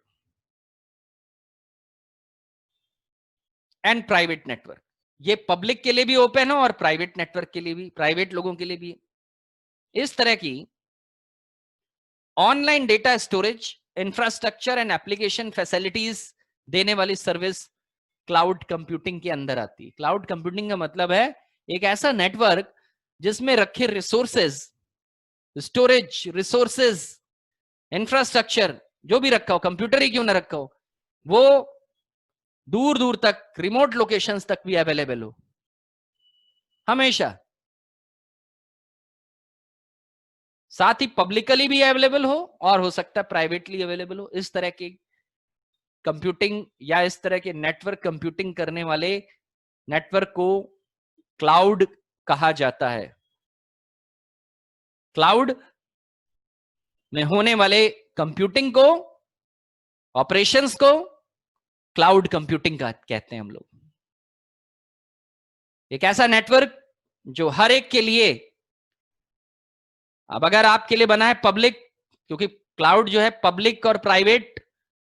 and private network. ये पब्लिक के लिए भी ओपन हो और प्राइवेट नेटवर्क के लिए भी, प्राइवेट लोगों के लिए भी। इस तरह की online data storage, infrastructure and application facilities देने वाली सर्विस क्लाउड कंप्यूटिंग के अंदर आती है। क्लाउड कंप्यूटिंग का मतलब है एक ऐसा नेटवर्क जिसमें रखे रिसोर्सेज, स्टोरेज रिसोर्सेज, इंफ्रास्ट्रक्चर जो भी रखा हो, कंप्यूटर ही क्यों ना रखा हो, वो दूर दूर तक, रिमोट लोकेशंस तक भी अवेलेबल हो हमेशा। साथ ही पब्लिकली भी अवेलेबल हो और हो सकता है प्राइवेटली अवेलेबल हो। इस तरह के कंप्यूटिंग या इस तरह के नेटवर्क कंप्यूटिंग करने वाले नेटवर्क को क्लाउड कहा जाता है। क्लाउड में होने वाले कंप्यूटिंग को, ऑपरेशंस को क्लाउड कंप्यूटिंग का कहते हैं हम लोग। एक ऐसा नेटवर्क जो हर एक के लिए, अब अगर आपके लिए बना है पब्लिक, क्योंकि क्लाउड जो है पब्लिक और प्राइवेट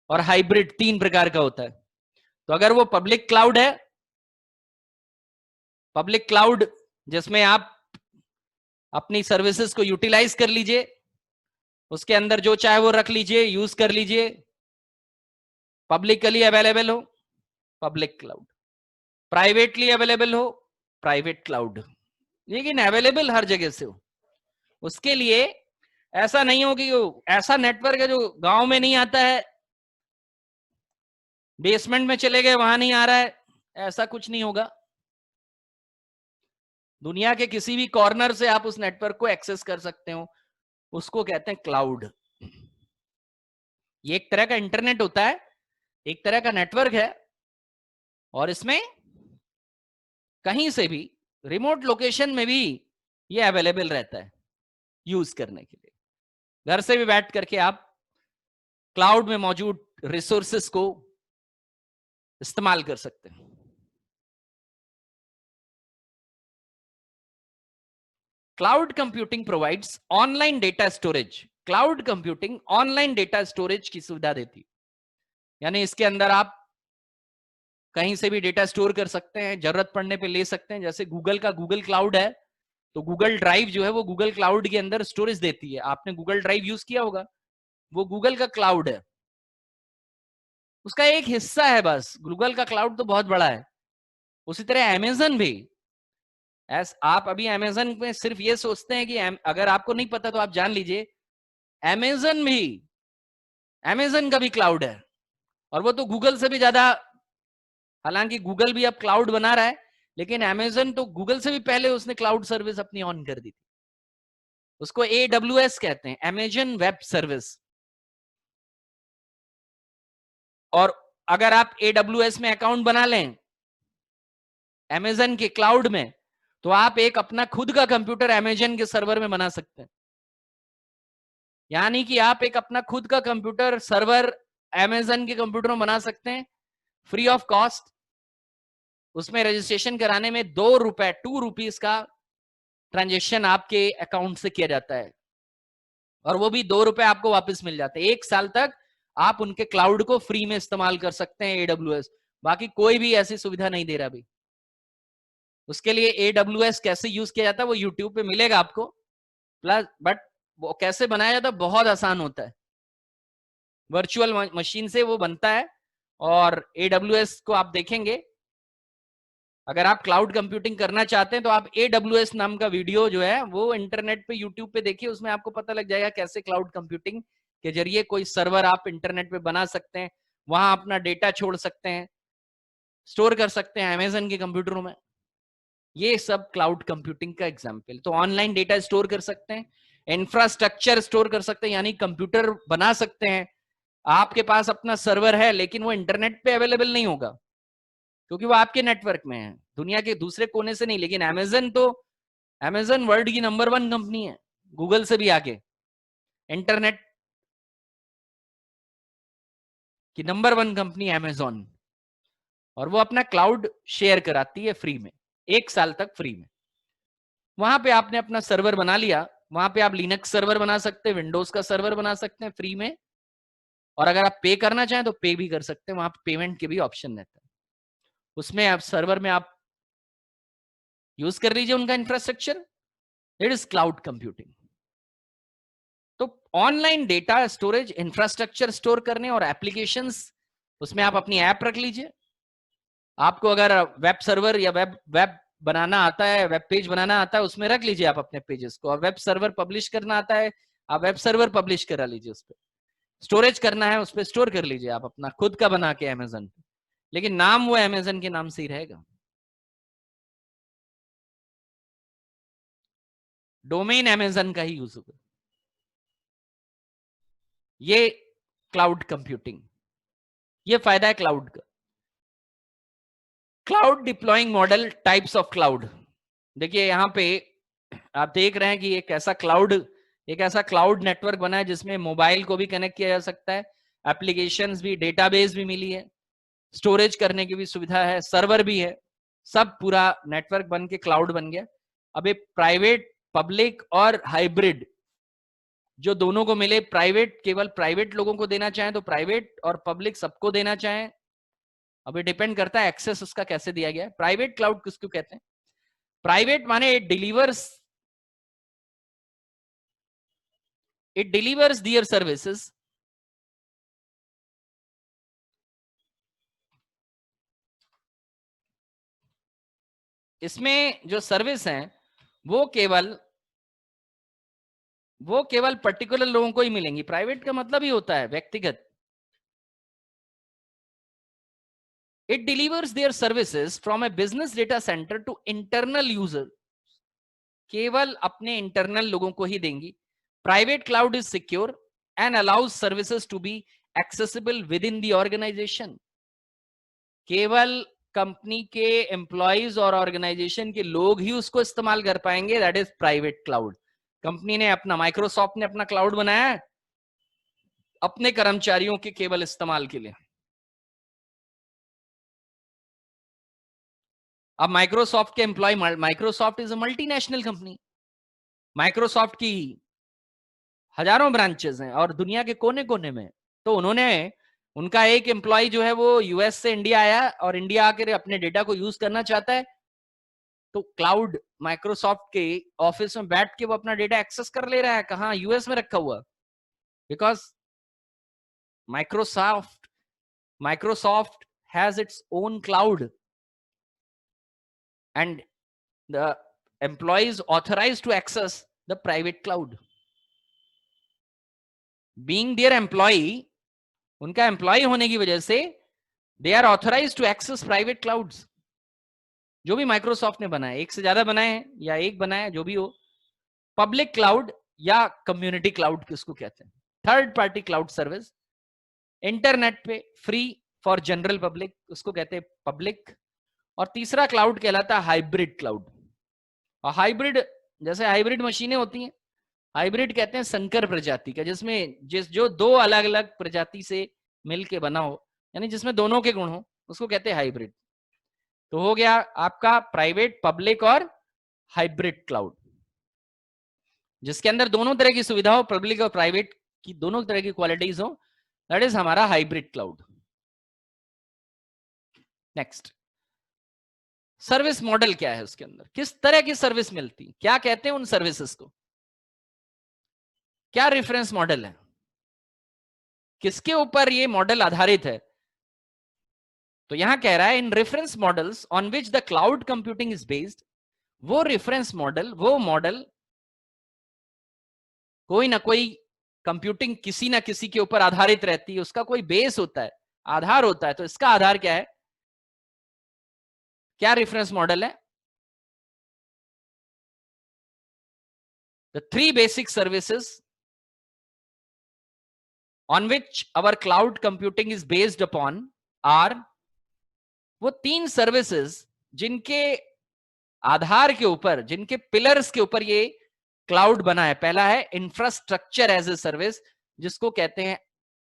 और हाइब्रिड 3 प्रकार का होता है। तो अगर वो पब्लिक क्लाउड है, पब्लिक क्लाउड जिसमें आप अपनी सर्विसेज को यूटिलाइज कर लीजिए, उसके अंदर जो चाहे वो रख लीजिए, यूज कर लीजिए, पब्लिकली अवेलेबल हो पब्लिक क्लाउड, प्राइवेटली अवेलेबल हो प्राइवेट क्लाउड, लेकिन अवेलेबल हर जगह से हो। उसके लिए ऐसा नहीं हो कि ऐसा नेटवर्क है जो गांव में नहीं आता है, बेसमेंट में चले गए वहां नहीं आ रहा है, ऐसा कुछ नहीं होगा। दुनिया के किसी भी कॉर्नर से आप उस नेटवर्क को एक्सेस कर सकते हो, उसको कहते हैं क्लाउड। ये एक तरह का इंटरनेट होता है, एक तरह का नेटवर्क है, और इसमें कहीं से भी, रिमोट लोकेशन में भी ये अवेलेबल रहता है यूज करने के लिए। घर से भी बैठ करके आप क्लाउड में मौजूद रिसोर्सेस को इस्तेमाल कर सकते हैं। Cloud computing provides online data storage. Cloud computing online data storage की सुविधा देती, यानी इसके अंदर आप कहीं से भी डेटा स्टोर कर सकते हैं, जरूरत पड़ने पे ले सकते हैं। जैसे गूगल का गूगल क्लाउड है, तो गूगल ड्राइव जो है वो गूगल क्लाउड के अंदर स्टोरेज देती है। आपने गूगल ड्राइव यूज किया होगा, वो गूगल का क्लाउड है, उसका एक हिस्सा है बस। गूगल का क्लाउड तो बहुत बड़ा है। उसी तरह अमेजन भी, आप अभी अमेजन में सिर्फ ये सोचते हैं कि अगर आपको नहीं पता तो आप जान लीजिए, अमेजन भी, अमेजन का भी क्लाउड है, और वो तो गूगल से भी ज्यादा। हालांकि गूगल भी अब क्लाउड बना रहा है, लेकिन अमेजन तो गूगल से भी पहले उसने क्लाउड सर्विस अपनी ऑन कर दी थी। उसको AWS कहते हैं, अमेजन वेब सर्विस। और अगर आप AWS में अकाउंट बना लें अमेजन के क्लाउड में, तो आप एक अपना खुद का कंप्यूटर अमेजन के सर्वर में बना सकते हैं। यानी कि आप एक अपना खुद का कंप्यूटर सर्वर अमेजन के कंप्यूटर में बना सकते हैं फ्री ऑफ कॉस्ट। उसमें रजिस्ट्रेशन कराने में 2 रुपए, 2 रुपीज का ट्रांजेक्शन आपके अकाउंट से किया जाता है, और वो भी 2 रुपए आपको वापस मिल जाते हैं। 1 साल तक आप उनके क्लाउड को फ्री में इस्तेमाल कर सकते हैं AWS। बाकी कोई भी ऐसी सुविधा नहीं दे रहा अभी। उसके लिए AWS कैसे यूज किया जाता है वो यूट्यूब पे मिलेगा आपको, प्लस बट वो कैसे बनाया जाता है बहुत आसान होता है। वर्चुअल मशीन से वो बनता है, और AWS को आप देखेंगे, अगर आप क्लाउड कंप्यूटिंग करना चाहते हैं तो आप AWS नाम का वीडियो जो है वो इंटरनेट पे यूट्यूब पे देखिए, उसमें आपको पता लग जाएगा कैसे क्लाउड कंप्यूटिंग के जरिए कोई सर्वर आप इंटरनेट पे बना सकते हैं, वहां अपना डेटा छोड़ सकते हैं, स्टोर कर सकते हैं अमेजन के कंप्यूटरों में। ये सब क्लाउड कंप्यूटिंग का एग्जाम्पल। तो ऑनलाइन डेटा स्टोर कर सकते हैं, इंफ्रास्ट्रक्चर स्टोर कर सकते हैं, यानी कंप्यूटर बना सकते हैं। आपके पास अपना सर्वर है, लेकिन वो इंटरनेट पे अवेलेबल नहीं होगा क्योंकि वो आपके नेटवर्क में है, दुनिया के दूसरे कोने से नहीं। लेकिन अमेजन वर्ल्ड की नंबर 1 कंपनी है, गूगल से भी आगे, इंटरनेट की नंबर 1 कंपनी अमेजन, और वो अपना क्लाउड शेयर कराती है फ्री में, 1 साल तक फ्री में। वहां पे आपने अपना सर्वर बना लिया, वहां पे आप लिनक्स सर्वर बना सकते हैं, विंडोज का सर्वर बना सकते हैं फ्री में, और अगर आप पे करना चाहें तो पे भी कर सकते हैं, वहां पे पेमेंट के भी ऑप्शन रहता है। उसमें आप सर्वर में आप यूज कर लीजिए उनका infrastructure. It is cloud computing. तो online data storage, infrastructure store करने और एप्लीकेशंस, उसमें आप अपनी ऐप रख लीजिए। आपको अगर वेब सर्वर या वेब बनाना आता है, वेब पेज बनाना आता है, उसमें रख लीजिए आप अपने पेजेस को। और वेब सर्वर पब्लिश करना आता है, आप वेब सर्वर पब्लिश करा लीजिए उस पर। स्टोरेज करना है उस पर स्टोर कर लीजिए आप अपना खुद का बना के अमेजन पे, लेकिन नाम वो अमेजन के नाम से ही रहेगा। डोमेन अमेजन का ही यूज होगा। ये क्लाउड कंप्यूटिंग, ये फायदा है क्लाउड का। Cloud deploying model, types of cloud. देखिए यहां पे आप देख रहे हैं कि एक ऐसा क्लाउड, एक ऐसा क्लाउड नेटवर्क बना है जिसमें मोबाइल को भी कनेक्ट किया जा सकता है, एप्लीकेशंस भी, डेटाबेस भी मिली है, स्टोरेज करने की भी सुविधा है, सर्वर भी है, सब पूरा नेटवर्क बन के क्लाउड बन गया। अब ये प्राइवेट, पब्लिक और हाइब्रिड जो दोनों को मिले, प्राइवेट केवल प्राइवेट लोगों को देना चाहें तो प्राइवेट, और पब्लिक सबको देना चाहें, अब ये डिपेंड करता है एक्सेस उसका कैसे दिया गया है। प्राइवेट क्लाउड किसको कहते हैं? प्राइवेट माने it delivers their services इसमें जो सर्विस है वो केवल पर्टिकुलर लोगों को ही मिलेंगी। प्राइवेट का मतलब ही होता है व्यक्तिगत। It delivers their services from a business data center to internal user, केवल अपने इंटरनल लोगों को ही देंगी। Private cloud is secure and allows services to be accessible within the organization, केवल कंपनी के एम्प्लॉइज और ऑर्गेनाइजेशन के लोग ही उसको इस्तेमाल कर पाएंगे, that is private cloud. Company ने अपना, माइक्रोसॉफ्ट ने अपना क्लाउड बनाया है अपने कर्मचारियों के केवल इस्तेमाल के लिए। अब माइक्रोसॉफ्ट के employee, Microsoft is a multinational company, Microsoft की हजारों ब्रांचेस हैं और दुनिया के कोने कोने में। तो उन्होंने, उनका एक एम्प्लॉय जो है वो यूएस से इंडिया आया और इंडिया आकर अपने डेटा को यूज करना चाहता है, तो क्लाउड माइक्रोसॉफ्ट के ऑफिस में बैठ के वो अपना डेटा एक्सेस कर ले रहा है, कहां? यूएस में रखा हुआ। Because Microsoft has its own cloud and the employees authorized to access the private cloud. Being their employee, उनका एम्प्लॉय होने की वजह से they are authorized to access private clouds. जो भी माइक्रोसॉफ्ट ने बनाया, एक से ज्यादा बनाए हैं या एक बनाया, जो भी हो। पब्लिक क्लाउड या कम्युनिटी क्लाउड किसको कहते हैं? Third partly cloud service, internet पे फ्री फॉर जनरल पब्लिक, उसको कहते हैं पब्लिक। और तीसरा क्लाउड कहलाता है हाइब्रिड क्लाउड। और हाइब्रिड, जैसे हाइब्रिड मशीनें होती हैं, हाइब्रिड कहते हैं संकर प्रजाति का, जिसमें जो दो अलग अलग प्रजाति से मिलके बना हो, यानी जिसमें दोनों के गुण हो, उसको कहते हैं हाइब्रिड। तो हो गया आपका प्राइवेट, पब्लिक और हाइब्रिड क्लाउड, जिसके अंदर दोनों तरह की सुविधा हो, पब्लिक और प्राइवेट की दोनों तरह की क्वालिटीज हो, दैट इज हमारा hybrid cloud. Next, service model क्या है उसके अंदर, किस तरह की सर्विस मिलती, क्या कहते हैं उन सर्विसेज को, क्या रेफरेंस मॉडल है, किसके ऊपर ये मॉडल आधारित है? तो यहां कह रहा है in reference models on which the cloud computing is based, वो रेफरेंस मॉडल, वो मॉडल कोई ना कोई कंप्यूटिंग किसी ना किसी के ऊपर आधारित रहती है, उसका कोई बेस होता है, आधार होता है। तो इसका आधार क्या है, क्या रेफरेंस मॉडल है? The three basic services on which our cloud computing is based upon are, वो तीन सर्विसेज जिनके आधार के ऊपर, जिनके पिलर्स के ऊपर ये क्लाउड बना है। पहला है इंफ्रास्ट्रक्चर एज ए सर्विस, जिसको कहते हैं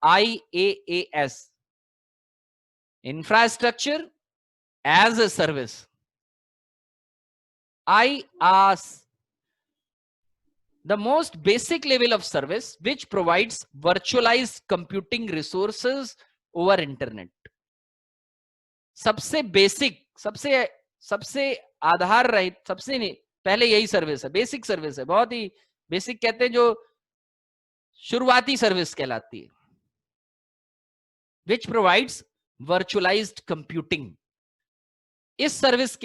IaaS, infrastructure as a service, IaaS, the most basic level of service which provides virtualized computing resources over internet। सबसे बेसिक, सबसे आधार रहित, सबसे नहीं, पहले यही सर्विस है, बेसिक सर्विस है, बहुत ही बेसिक कहते हैं, जो शुरुआती सर्विस कहलाती है, विच प्रोवाइड्स वर्चुअलाइज्ड कंप्यूटिंग। इस सर्विस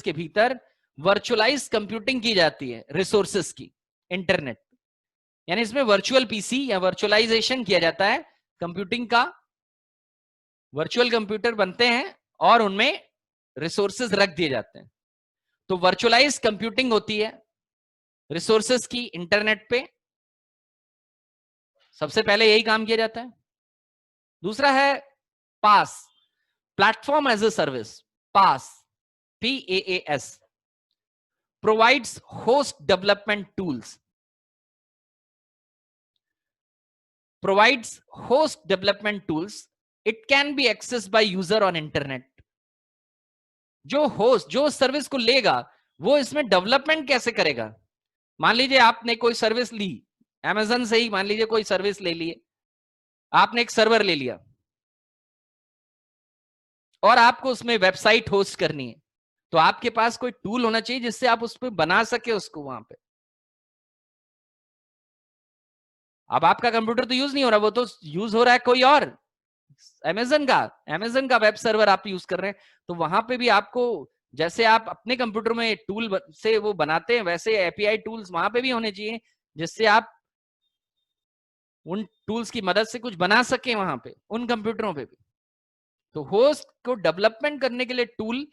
के भीतर वर्चुअलाइज कंप्यूटिंग की जाती है रिसोर्सेस की, इंटरनेट, यानी इसमें वर्चुअल पीसी या वर्चुअलाइजेशन किया जाता है कंप्यूटिंग का। वर्चुअल कंप्यूटर बनते हैं और उनमें रिसोर्सेज रख दिए जाते हैं। तो वर्चुअलाइज कंप्यूटिंग होती है रिसोर्सेज की इंटरनेट पे, सबसे पहले यही काम किया जाता है। दूसरा है PaaS, platform as a service, PaaS, PaaS, provides host development tools। provides host development tools. It can be accessed by user on internet. जो होस्ट जो सर्विस को लेगा वो इसमें डेवलपमेंट कैसे करेगा? मान लीजिए आपने कोई सर्विस ली Amazon से ही, मान लीजिए कोई सर्विस ले ली, आपने एक सर्वर ले लिया और आपको उसमें वेबसाइट होस्ट करनी है, तो आपके पास कोई टूल होना चाहिए जिससे आप उस पर बना सके उसको वहां पे। अब आपका कंप्यूटर तो यूज नहीं हो रहा, वो तो यूज हो रहा है कोई और, अमेजन का वेब सर्वर आप यूज कर रहे हैं, तो वहां पे भी आपको जैसे आप अपने कंप्यूटर में टूल से वो बनाते हैं वैसे एपीआई टूल्स वहां पे भी होने चाहिए जिससे आप उन टूल्स की मदद से कुछ बना सके वहां पे उन कंप्यूटरों पे भी। तो होस्ट को डेवलपमेंट करने के लिए टूल,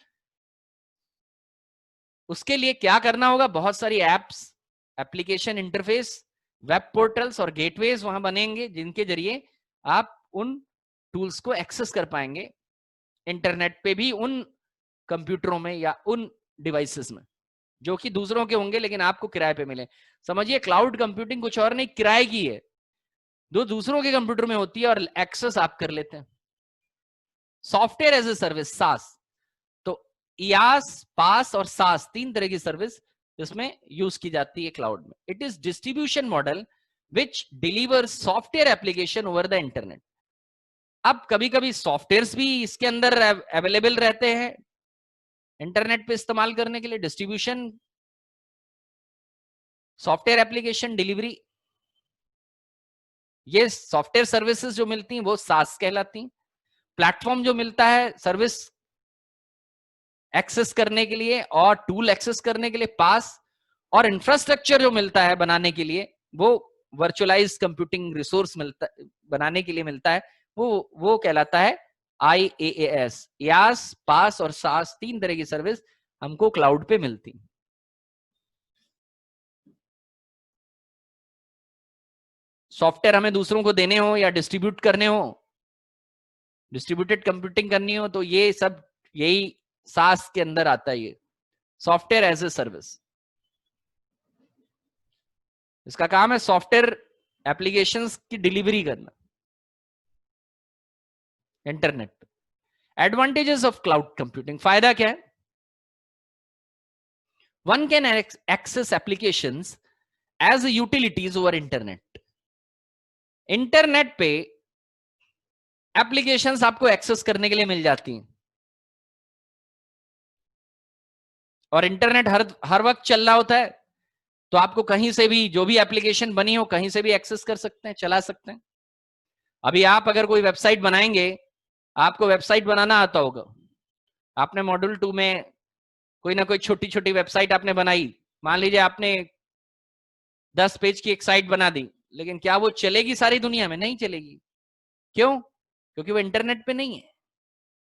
उसके लिए क्या करना होगा? बहुत सारी apps, application interface, web portals और गेटवेज वहां बनेंगे जिनके जरिए आप उन टूल्स को एक्सेस कर पाएंगे इंटरनेट पे भी, उन कंप्यूटरों में या उन डिवाइसेस में जो कि दूसरों के होंगे लेकिन आपको किराए पे मिले। समझिए क्लाउड कंप्यूटिंग कुछ और नहीं, किराए की है, जो दूसरों के कंप्यूटर में होती है और एक्सेस आप कर लेते हैं। सॉफ्टवेयर एज ए सर्विस, सास। तो IaaS, पास और सास तीन तरह की सर्विस इसमें यूज की जाती है क्लाउड में। It is distribution model which deliver software application over the internet. अब कभी कभी सॉफ्टवेयर्स भी इसके अंदर अवेलेबल रहते हैं इंटरनेट पे इस्तेमाल करने के लिए। डिस्ट्रीब्यूशन सॉफ्टवेयर एप्लीकेशन डिलीवरी, ये सॉफ्टवेयर सर्विसेज जो मिलती हैं वो सास कहलाती हैं। प्लेटफॉर्म जो मिलता है सर्विस एक्सेस करने के लिए और टूल एक्सेस करने के लिए, पास। और इंफ्रास्ट्रक्चर जो मिलता है बनाने के लिए, वो वर्चुअलाइज कंप्यूटिंग रिसोर्स मिलता बनाने के लिए मिलता है, वो कहलाता है IaaS। IaaS, पास और सास तीन तरह की सर्विस हमको क्लाउड पे मिलती। सॉफ्टवेयर हमें दूसरों को देने हो या डिस्ट्रीब्यूट करने हो, डिस्ट्रीब्यूटेड कंप्यूटिंग करनी हो, तो ये सब यही सास के अंदर आता है, ये सॉफ्टवेयर एज ए सर्विस। इसका काम है सॉफ्टवेयर एप्लीकेशंस की डिलीवरी करना इंटरनेट पे। एडवांटेजेस ऑफ क्लाउड कंप्यूटिंग, फायदा क्या है? One can access applications as utilities over internet. Internet पे एप्लीकेशंस आपको एक्सेस करने के लिए मिल जाती हैं और इंटरनेट हर वक्त चल रहा होता है, तो आपको कहीं से भी जो भी एप्लीकेशन बनी हो कहीं से भी एक्सेस कर सकते हैं, चला सकते हैं। अभी आप अगर कोई वेबसाइट बनाएंगे, आपको वेबसाइट बनाना आता होगा, आपने मॉड्यूल 2 में कोई ना कोई छोटी छोटी वेबसाइट आपने बनाई, मान लीजिए आपने 10 पेज की एक साइट बना दी, लेकिन क्या वो चलेगी सारी दुनिया में? नहीं चलेगी। क्यों? क्योंकि वो इंटरनेट पे नहीं है।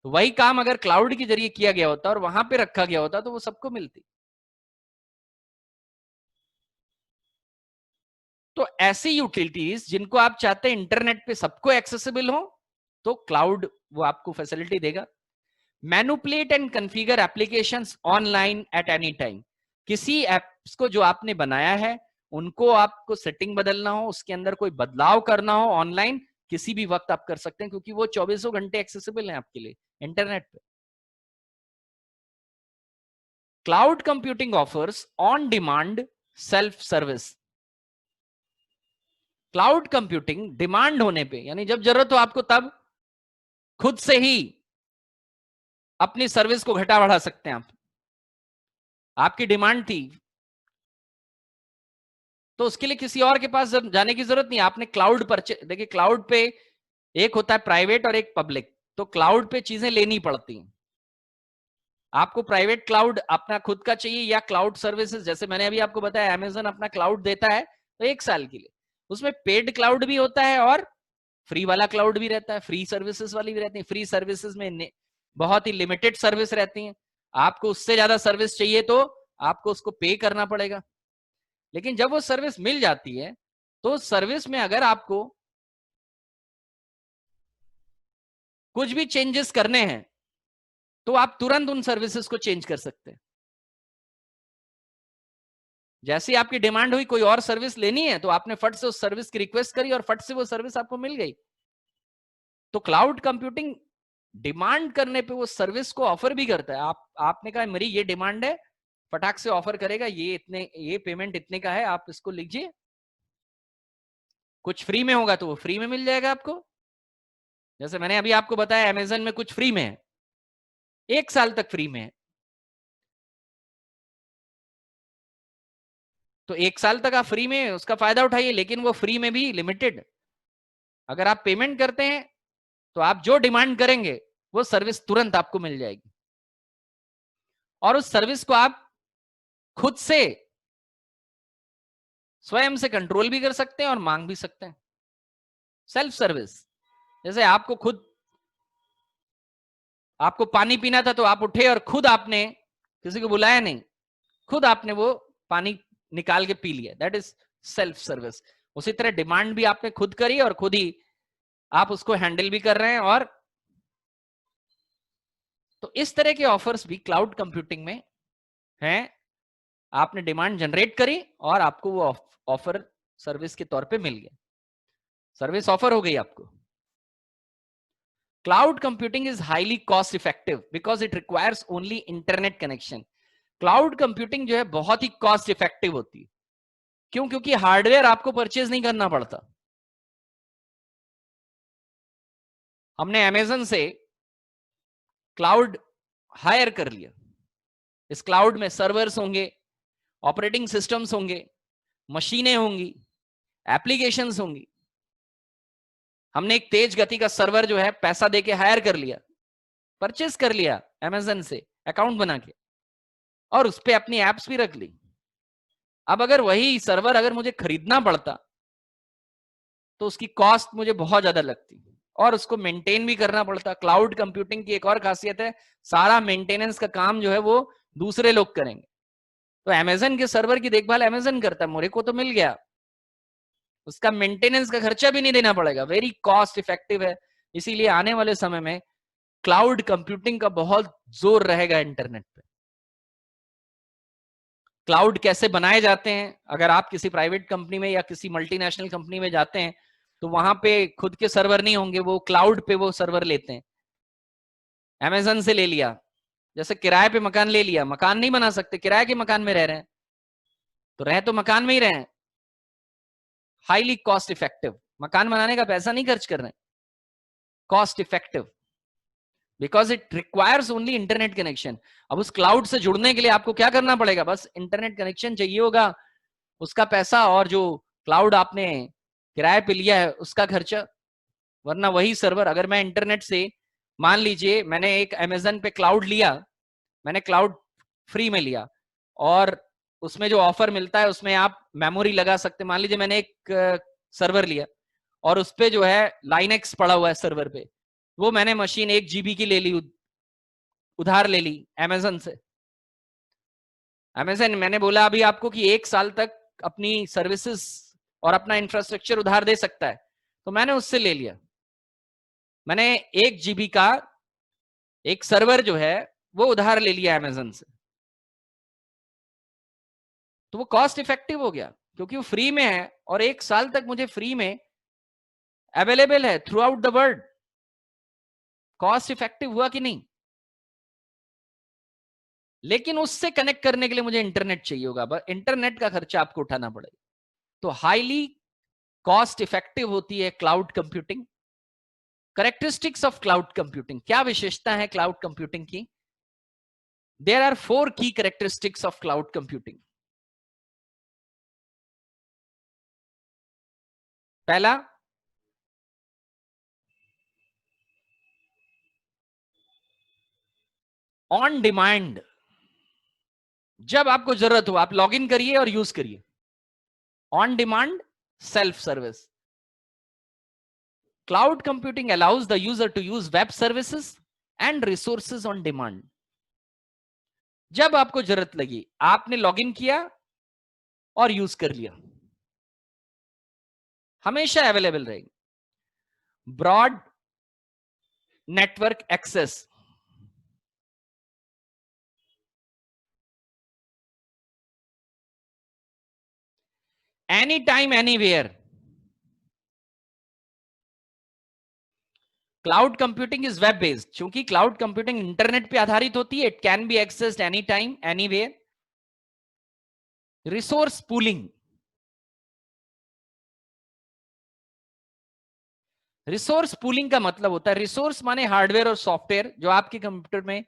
तो वही काम अगर क्लाउड के जरिए किया गया होता और वहां पे रखा गया होता तो वो सबको मिलती। तो ऐसी यूटिलिटीज जिनको आप चाहते हैं इंटरनेट पे सबको एक्सेसिबल हो, तो क्लाउड वो आपको फैसिलिटी देगा। Manipulate and configure applications online at any time. किसी एप्स को जो आपने बनाया है उनको आपको सेटिंग बदलना हो, उसके अंदर कोई बदलाव करना हो, ऑनलाइन किसी भी वक्त आप कर सकते हैं क्योंकि वो 24 घंटे एक्सेसिबल है आपके लिए इंटरनेट पे। Cloud computing offers on demand self service. Cloud computing demand होने पे, यानी जब जरूरत हो आपको तब खुद से ही अपनी सर्विस को घटा बढ़ा सकते हैं आप। आपकी डिमांड थी तो उसके लिए किसी और के पास जाने की जरूरत नहीं। आपने क्लाउड परचेज, देखिए क्लाउड पे एक होता है प्राइवेट और एक पब्लिक, तो क्लाउड पे चीजें लेनी पड़ती हैं। आपको प्राइवेट क्लाउड अपना खुद का चाहिए या क्लाउड सर्विसेज, जैसे मैंने अभी आपको बताया अमेजन अपना क्लाउड देता है तो 1 साल के लिए, उसमें पेड क्लाउड भी होता है और फ्री वाला क्लाउड भी रहता है, फ्री सर्विसेज वाली भी रहती है। फ्री सर्विसेज में बहुत ही लिमिटेड सर्विस रहती हैं, आपको उससे ज्यादा सर्विस चाहिए तो आपको उसको पे करना पड़ेगा। लेकिन जब वो सर्विस मिल जाती है तो सर्विस में अगर आपको कुछ भी चेंजेस करने हैं तो आप तुरंत उन सर्विसेज को चेंज कर सकते हैं। जैसी आपकी डिमांड हुई, कोई और सर्विस लेनी है तो आपने फट से उस सर्विस की रिक्वेस्ट करी और फट से वो सर्विस आपको मिल गई। तो क्लाउड कंप्यूटिंग डिमांड करने पे वो सर्विस को ऑफर भी करता है। आपने कहा मेरी ये डिमांड है, फटाक से ऑफर करेगा, ये पेमेंट इतने का है, आप इसको लीजिए। कुछ फ्री में होगा तो वो फ्री में मिल जाएगा आपको। जैसे मैंने अभी आपको बताया अमेजन में कुछ फ्री में है, 1 साल तक फ्री में है, तो 1 साल तक आप फ्री में उसका फायदा उठाइए, लेकिन वो फ्री में भी लिमिटेड। अगर आप पेमेंट करते हैं तो आप जो डिमांड करेंगे वो सर्विस तुरंत आपको मिल जाएगी, और उस सर्विस को आप खुद से स्वयं से कंट्रोल भी कर सकते हैं और मांग भी सकते हैं। सेल्फ सर्विस, जैसे आपको पानी पीना था तो आप उठे और खुद आपने, किसी को बुलाया नहीं, खुद आपने वो पानी निकाल के पी लिया, दैट इज सेल्फ सर्विस। उसी तरह डिमांड भी आपने खुद करी और खुद ही आप उसको हैंडल भी कर रहे हैं। और तो इस तरह के ऑफर्स भी क्लाउड कंप्यूटिंग में हैं। आपने डिमांड जनरेट करी और आपको वो ऑफर सर्विस के तौर पे मिल गया, सर्विस ऑफर हो गई आपको। Cloud computing is highly cost effective because it requires only internet connection. Cloud computing जो है बहुत ही कॉस्ट इफेक्टिव होती है। क्यों? क्योंकि हार्डवेयर आपको परचेज नहीं करना पड़ता। हमने अमेजन से क्लाउड हायर कर लिया, इस क्लाउड में सर्वर्स होंगे, ऑपरेटिंग सिस्टम्स होंगे, मशीनें होंगी, एप्लीकेशंस होंगी। हमने एक तेज गति का सर्वर जो है पैसा देके हायर कर लिया, परचेज कर लिया अमेजन से अकाउंट बना के, और उस पर अपनी एप्स भी रख ली। अब अगर वही सर्वर अगर मुझे खरीदना पड़ता तो उसकी कॉस्ट मुझे बहुत ज्यादा लगती और उसको मेंटेन भी करना पड़ता। क्लाउड कंप्यूटिंग की एक और खासियत है, सारा मेंटेनेंस का काम जो है वो दूसरे लोग करेंगे। तो अमेजन के सर्वर की देखभाल अमेजन करता है, मेरे को तो मिल गया, उसका मेंटेनेंस का खर्चा भी नहीं देना पड़ेगा, वेरी कॉस्ट इफेक्टिव है। इसीलिए आने वाले समय में क्लाउड कंप्यूटिंग का बहुत जोर रहेगा इंटरनेट पे। क्लाउड कैसे बनाए जाते हैं? अगर आप किसी प्राइवेट कंपनी में या किसी मल्टीनेशनल कंपनी में जाते हैं तो वहां पे खुद के सर्वर नहीं होंगे, वो क्लाउड पे वो सर्वर लेते हैं। अमेजन से ले लिया, जैसे किराए पे मकान ले लिया, मकान नहीं बना सकते, किराए के मकान में रह रहे हैं, तो रहे तो मकान में ही रहे, हाईली कॉस्ट इफेक्टिव, मकान बनाने का पैसा नहीं खर्च कर रहे हैं, cost effective, because it requires only internet connection. अब उस क्लाउड से जुड़ने के लिए आपको क्या करना पड़ेगा? बस इंटरनेट कनेक्शन चाहिए होगा, उसका पैसा और जो क्लाउड आपने किराए पे लिया है उसका खर्चा। वरना वही सर्वर अगर मैं इंटरनेट से, मान लीजिए मैंने एक अमेजन पे क्लाउड लिया, मैंने क्लाउड फ्री में लिया और उसमें जो ऑफर मिलता है उसमें आप मेमोरी लगा सकते। मान लीजिए मैंने एक सर्वर लिया और उस पे जो है लाइनेक्स पड़ा हुआ है सर्वर पे, वो मैंने मशीन 1 GB की ले ली, उधार ले ली अमेजन से। अमेजन मैंने बोला अभी आपको कि 1 साल तक अपनी सर्विसेज और अपना इंफ्रास्ट्रक्चर उधार दे सकता है, तो मैंने उससे ले लिया। मैंने 1 GB का एक सर्वर जो है वो उधार ले लिया अमेजन से, तो वो कॉस्ट इफेक्टिव हो गया क्योंकि वो फ्री में है और 1 साल तक मुझे फ्री में अवेलेबल है through out the world. Cost effective हुआ कि नहीं? लेकिन उससे कनेक्ट करने के लिए मुझे इंटरनेट चाहिए होगा, बस इंटरनेट का खर्चा आपको उठाना पड़ेगा। तो हाईली कॉस्ट इफेक्टिव होती है cloud computing. Characteristics of cloud computing, क्या विशेषता है क्लाउड कंप्यूटिंग की? देयर आर 4 की करेक्टरिस्टिक्स ऑफ क्लाउड कंप्यूटिंग। पहला, ऑन डिमांड, जब आपको जरूरत हो आप लॉग इन करिए और यूज करिए। On demand self service. Cloud computing allows the user to use web services and resources on demand. जब आपको जरूरत लगी आपने लॉग इन किया और यूज कर लिया, हमेशा अवेलेबल रहेगी। Broad network access, any time anywhere. Cloud computing is web based, क्योंकि क्लाउड कंप्यूटिंग इंटरनेट पे आधारित होती है। It can be accessed any time anywhere. Resource pooling, resource pooling का मतलब होता है, रिसोर्स माने हार्डवेयर और सॉफ्टवेयर जो आपके कंप्यूटर में,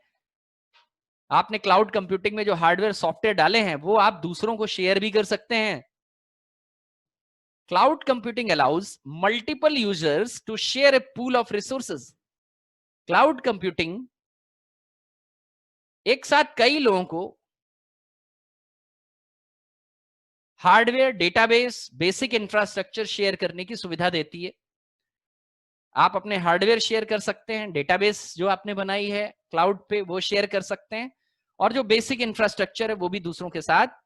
आपने क्लाउड कंप्यूटिंग में जो हार्डवेयर सॉफ्टवेयर डाले हैं वो आप दूसरों को शेयर भी कर सकते हैं। Cloud computing allows multiple users to share a pool of resources. Cloud computing एक साथ कई लोगों को hardware, database, basic infrastructure share करने की सुविधा देती है। आप अपने हार्डवेयर शेयर कर सकते हैं, डेटाबेस जो आपने बनाई है क्लाउड पे वो शेयर कर सकते हैं, और जो बेसिक इंफ्रास्ट्रक्चर है वो भी दूसरों के साथ।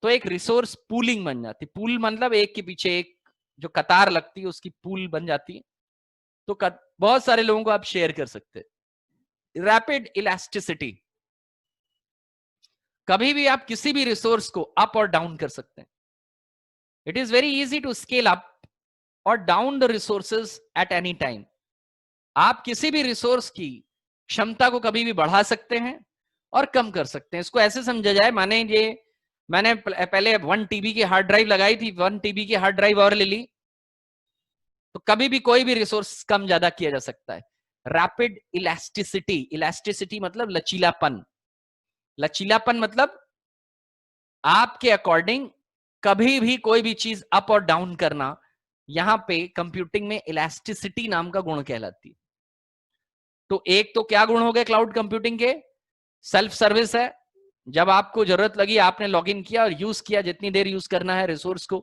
तो एक रिसोर्स पूलिंग बन जाती। पूल मतलब एक के पीछे एक जो कतार लगती है उसकी पूल बन जाती है। तो बहुत सारे लोगों को आप शेयर कर सकते हैं। रैपिड इलास्टिसिटी, कभी भी आप किसी भी रिसोर्स को अप और डाउन कर सकते हैं। It is very easy to scale up और down the resources at any time. आप किसी भी रिसोर्स की क्षमता को कभी भी बढ़ा सकते हैं और कम कर सकते हैं। इसको ऐसे समझा जाए, माने ये मैंने पहले 1 TB की हार्ड ड्राइव लगाई थी, 1 TB की हार्ड ड्राइव और ले ली, तो कभी भी कोई भी रिसोर्स कम ज्यादा किया जा सकता है। रैपिड इलास्टिसिटी, इलास्टिसिटी मतलब लचीलापन। लचीलापन मतलब आपके अकॉर्डिंग कभी भी कोई भी चीज अप और डाउन करना। यहां पे कंप्यूटिंग में इलास्टिसिटी नाम का गुण कहलाती है। तो एक तो क्या गुण हो गए क्लाउड कंप्यूटिंग के? सेल्फ सर्विस है, जब आपको जरूरत लगी आपने लॉगिन किया और यूज किया जितनी देर यूज करना है रिसोर्स को,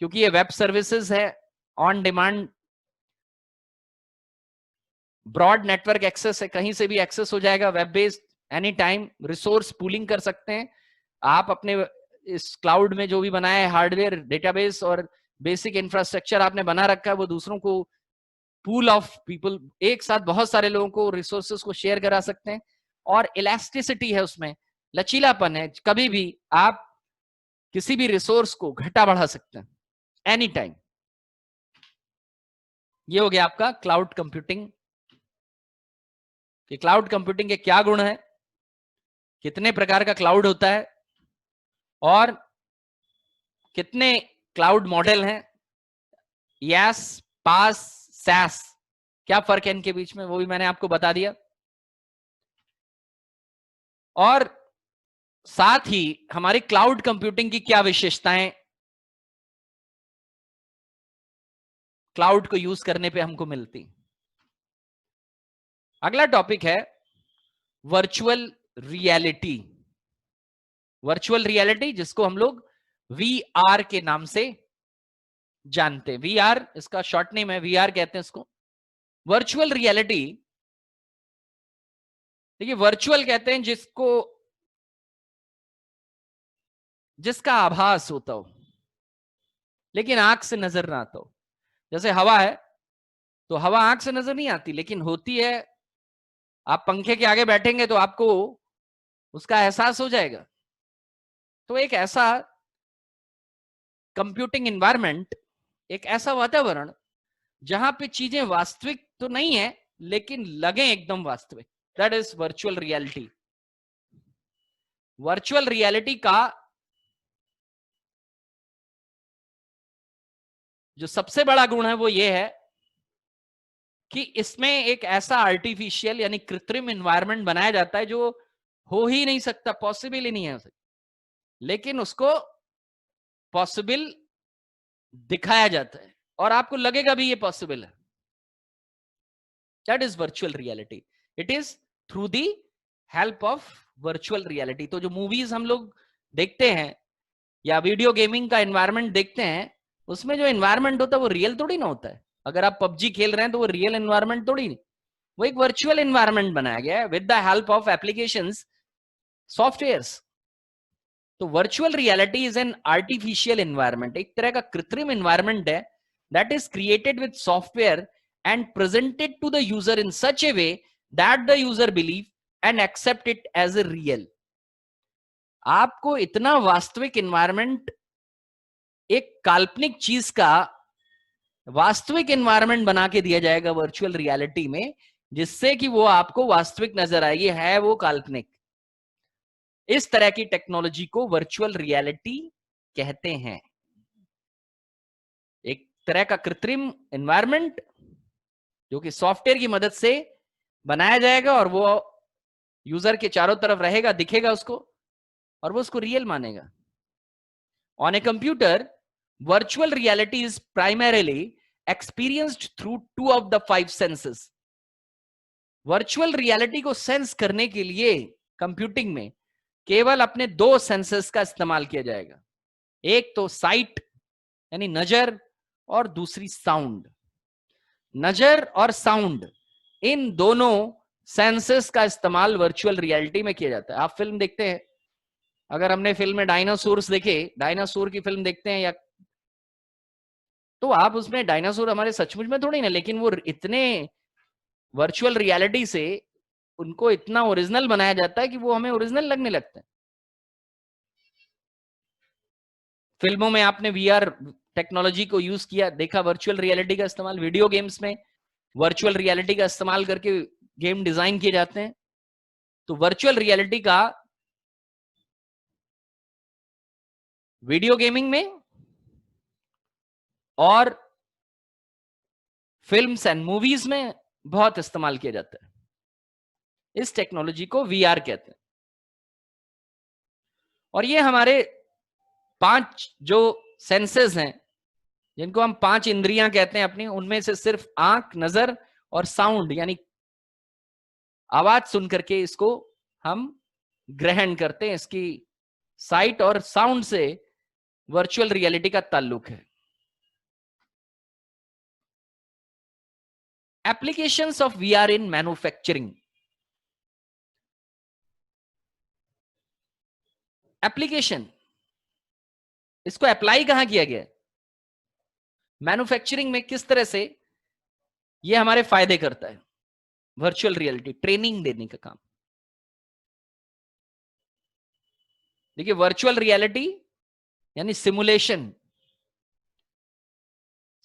क्योंकि ये वेब सर्विसेज है, on demand broad network access है, कहीं से भी एक्सेस हो जाएगा, web based, any time. Resource pooling कर सकते हैं आप अपने इस क्लाउड में जो भी बनाया है हार्डवेयर, डेटाबेस और बेसिक इंफ्रास्ट्रक्चर आपने बना रखा है, वो दूसरों को, पूल ऑफ पीपल, एक साथ बहुत सारे लोगों को रिसोर्सेस को शेयर करा सकते हैं। और इलास्टिसिटी है उसमें, लचीलापन है, कभी भी आप किसी भी रिसोर्स को घटा बढ़ा सकते हैं एनी टाइम। ये हो गया आपका क्लाउड कंप्यूटिंग कि क्लाउड कंप्यूटिंग के क्या गुण है, कितने प्रकार का क्लाउड होता है और कितने क्लाउड मॉडल हैं, यस, पास, सैस, क्या फर्क है इनके बीच में वो भी मैंने आपको बता दिया। और साथ ही हमारी क्लाउड कंप्यूटिंग की क्या विशेषताएं क्लाउड को यूज करने पे हमको मिलती। अगला टॉपिक है वर्चुअल रियलिटी। वर्चुअल रियलिटी जिसको हम लोग VR के नाम से जानते हैं। VR इसका शॉर्ट नेम है, VR कहते हैं इसको। वर्चुअल रियलिटी, देखिए वर्चुअल कहते हैं जिसको, जिसका आभास होता हो लेकिन आंख से नजर ना आता हो। जैसे हवा है, तो हवा आंख से नजर नहीं आती लेकिन होती है। आप पंखे के आगे बैठेंगे तो आपको उसका एहसास हो जाएगा। तो एक ऐसा कंप्यूटिंग एनवायरनमेंट, एक ऐसा वातावरण जहां पे चीजें वास्तविक तो नहीं है लेकिन लगे एकदम वास्तविक, that is virtual reality. Virtual reality का जो सबसे बड़ा गुण है वो ये है कि इसमें एक ऐसा आर्टिफिशियल यानी कृत्रिम एनवायरनमेंट बनाया जाता है जो हो ही नहीं सकता, पॉसिबल ही नहीं है, लेकिन उसको पॉसिबल दिखाया जाता है और आपको लगेगा भी ये पॉसिबल है। That is virtual reality. It is through the help of virtual reality. तो जो मूवीज हम लोग देखते हैं या वीडियो गेमिंग का एनवायरनमेंट देखते हैं, उसमें जो एनवायरनमेंट होता है वो रियल थोड़ी ना होता है। अगर आप पबजी खेल रहे हैं तो वो रियल एनवायरनमेंट थोड़ी नहीं, वो एक वर्चुअल एनवायरनमेंट बनाया गया है with the help of applications, softwares. तो virtual reality is an artificial environment, एक तरह का कृत्रिम एनवायरनमेंट है that is created with software and presented to the user in such a way that the user believe and accept it as a real. आपको इतना वास्तविक environment, एक काल्पनिक चीज का वास्तविक एनवायरनमेंट बना के दिया जाएगा वर्चुअल रियलिटी में, जिससे कि वो आपको वास्तविक नजर आएगी, है वो काल्पनिक। इस तरह की टेक्नोलॉजी को वर्चुअल रियलिटी कहते हैं। एक तरह का कृत्रिम एनवायरनमेंट जो कि सॉफ्टवेयर की मदद से बनाया जाएगा और वो यूजर के चारों तरफ रहेगा, दिखेगा उसको, और वो उसको रियल मानेगा। On a computer, virtual reality is primarily experienced through 2 of the 5 senses. Virtual reality को सेंस करने के लिए कंप्यूटिंग में केवल अपने 2 सेंसेस का इस्तेमाल किया जाएगा। एक तो साइट यानी नजर, और दूसरी साउंड। नजर और साउंड, इन दोनों सेंसेस का इस्तेमाल वर्चुअल रियलिटी में किया जाता है। आप फिल्म देखते हैं, अगर हमने फिल्म में डायनासोर्स देखे, डायनासोर की फिल्म देखते हैं, या तो आप उसमें डायनासोर हमारे सचमुच में थोड़ी ना, लेकिन वो इतने वर्चुअल रियलिटी से उनको इतना ओरिजिनल बनाया जाता है कि वो हमें ओरिजिनल लगने लगता है। फिल्मों में आपने वीआर टेक्नोलॉजी को यूज किया, देखा वर्चुअल रियलिटी का इस्तेमाल। वीडियो गेम्स में वर्चुअल रियलिटी का इस्तेमाल करके गेम डिजाइन किए जाते हैं। तो वर्चुअल रियलिटी का वीडियो गेमिंग में और फिल्म्स एंड मूवीज में बहुत इस्तेमाल किया जाता है। इस टेक्नोलॉजी को वीआर कहते हैं। और ये हमारे 5 जो सेंसेस हैं, जिनको हम 5 इंद्रियां कहते हैं अपनी, उनमें से सिर्फ आंख, नजर और साउंड यानी आवाज सुन करके इसको हम ग्रहण करते हैं। इसकी साइट और साउंड से वर्चुअल रियलिटी का ताल्लुक है। Applications of VR in manufacturing. Application, इसको अप्लाई कहां किया गया? मैन्युफैक्चरिंग में किस तरह से ये हमारे फायदे करता है? वर्चुअल रियलिटी ट्रेनिंग देने का काम। देखिए, वर्चुअल रियलिटी यानी सिमुलेशन,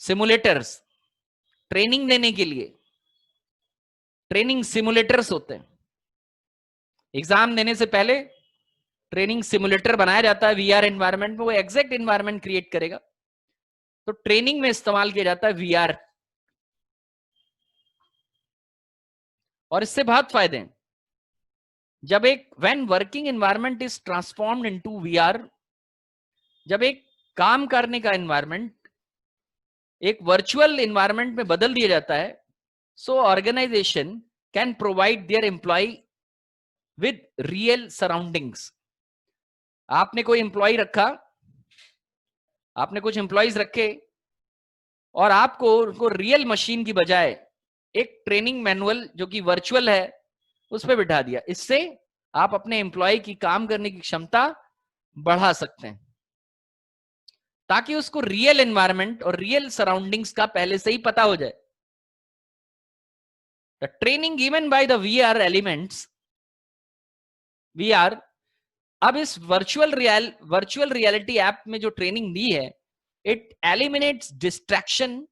सिमुलेटर्स, ट्रेनिंग देने के लिए ट्रेनिंग सिमुलेटर्स होते हैं। एग्जाम देने से पहले ट्रेनिंग सिमुलेटर बनाया जाता है वीआर एनवायरनमेंट में, वो एग्जैक्ट एनवायरनमेंट क्रिएट करेगा। तो ट्रेनिंग में इस्तेमाल किया जाता है वीआर, और इससे बहुत फायदे हैं। जब एक when working environment is transformed into VR, जब एक काम करने का एनवायरनमेंट एक वर्चुअल एनवायरनमेंट में बदल दिया जाता है, so organisation can provide their employ with real surroundings. आपने कोई एम्प्लॉय रखा, आपने कुछ एम्प्लॉयज रखे, और आपको उनको रियल मशीन की बजाय एक ट्रेनिंग मैनुअल जो कि वर्चुअल है उस पर बिठा दिया। इससे आप अपने एम्प्लॉय की काम करने की क्षमता बढ़ा सकते हैं, ताकि उसको रियल एनवायरनमेंट और रियल सराउंडिंग्स का पहले से ही पता हो जाए। The training given by the VR elements, VR, अब इस वर्चुअल रियलिटी ऐप में जो ट्रेनिंग दी है, इट एलिमिनेट्स डिस्ट्रैक्शन।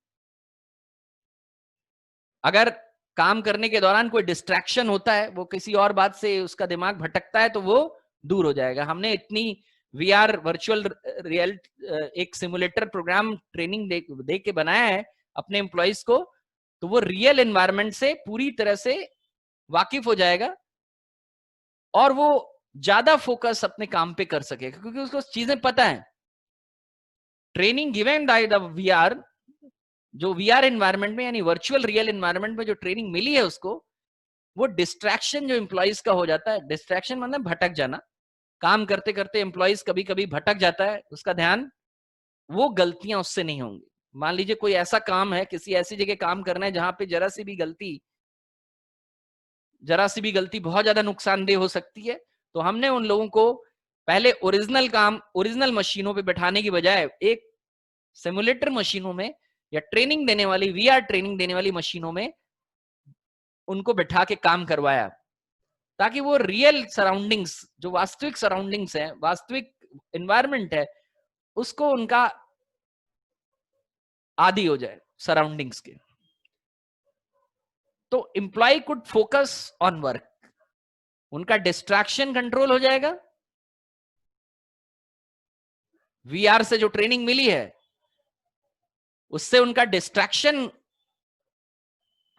अगर काम करने के दौरान कोई डिस्ट्रैक्शन होता है, वो किसी और बात से उसका दिमाग भटकता है, तो वो दूर हो जाएगा। हमने इतनी वीआर वर्चुअल रियल एक सिमुलेटर प्रोग्राम ट्रेनिंग दे के बनाया है अपने एम्प्लॉइज को, तो वो रियल एनवायरनमेंट से पूरी तरह से वाकिफ हो जाएगा और वो ज्यादा फोकस अपने काम पे कर सकेगा, क्योंकि उसको चीजें पता है। Training given by the VR, जो वीआर एनवायरनमेंट में यानी वर्चुअल रियल एनवायरनमेंट में जो ट्रेनिंग मिली है उसको, वो डिस्ट्रैक्शन जो एम्प्लॉइज का हो जाता है, डिस्ट्रैक्शन मतलब भटक जाना, काम करते करते एम्प्लॉइज कभी कभी भटक जाता है उसका ध्यान, वो गलतियां उससे नहीं होंगी। मान लीजिए कोई ऐसा काम है, किसी ऐसी जगह काम करना है जहां पे जरा सी भी गलती बहुत ज्यादा नुकसानदेह हो सकती है, तो हमने उन लोगों को पहले ओरिजिनल मशीनों पे बैठाने की बजाय एक सिमुलेटर मशीनों में या ट्रेनिंग देने वाली वीआर ट्रेनिंग देने वाली मशीनों में उनको बैठा के काम करवाया, ताकि वो रियल सराउंडिंग्स, जो वास्तविक सराउंडिंग्स है, वास्तविक एनवायरनमेंट है, उसको उनका आदी हो जाए सराउंडिंग्स के। तो employee could focus on work, उनका डिस्ट्रैक्शन कंट्रोल हो जाएगा। वीआर से जो ट्रेनिंग मिली है उससे उनका डिस्ट्रैक्शन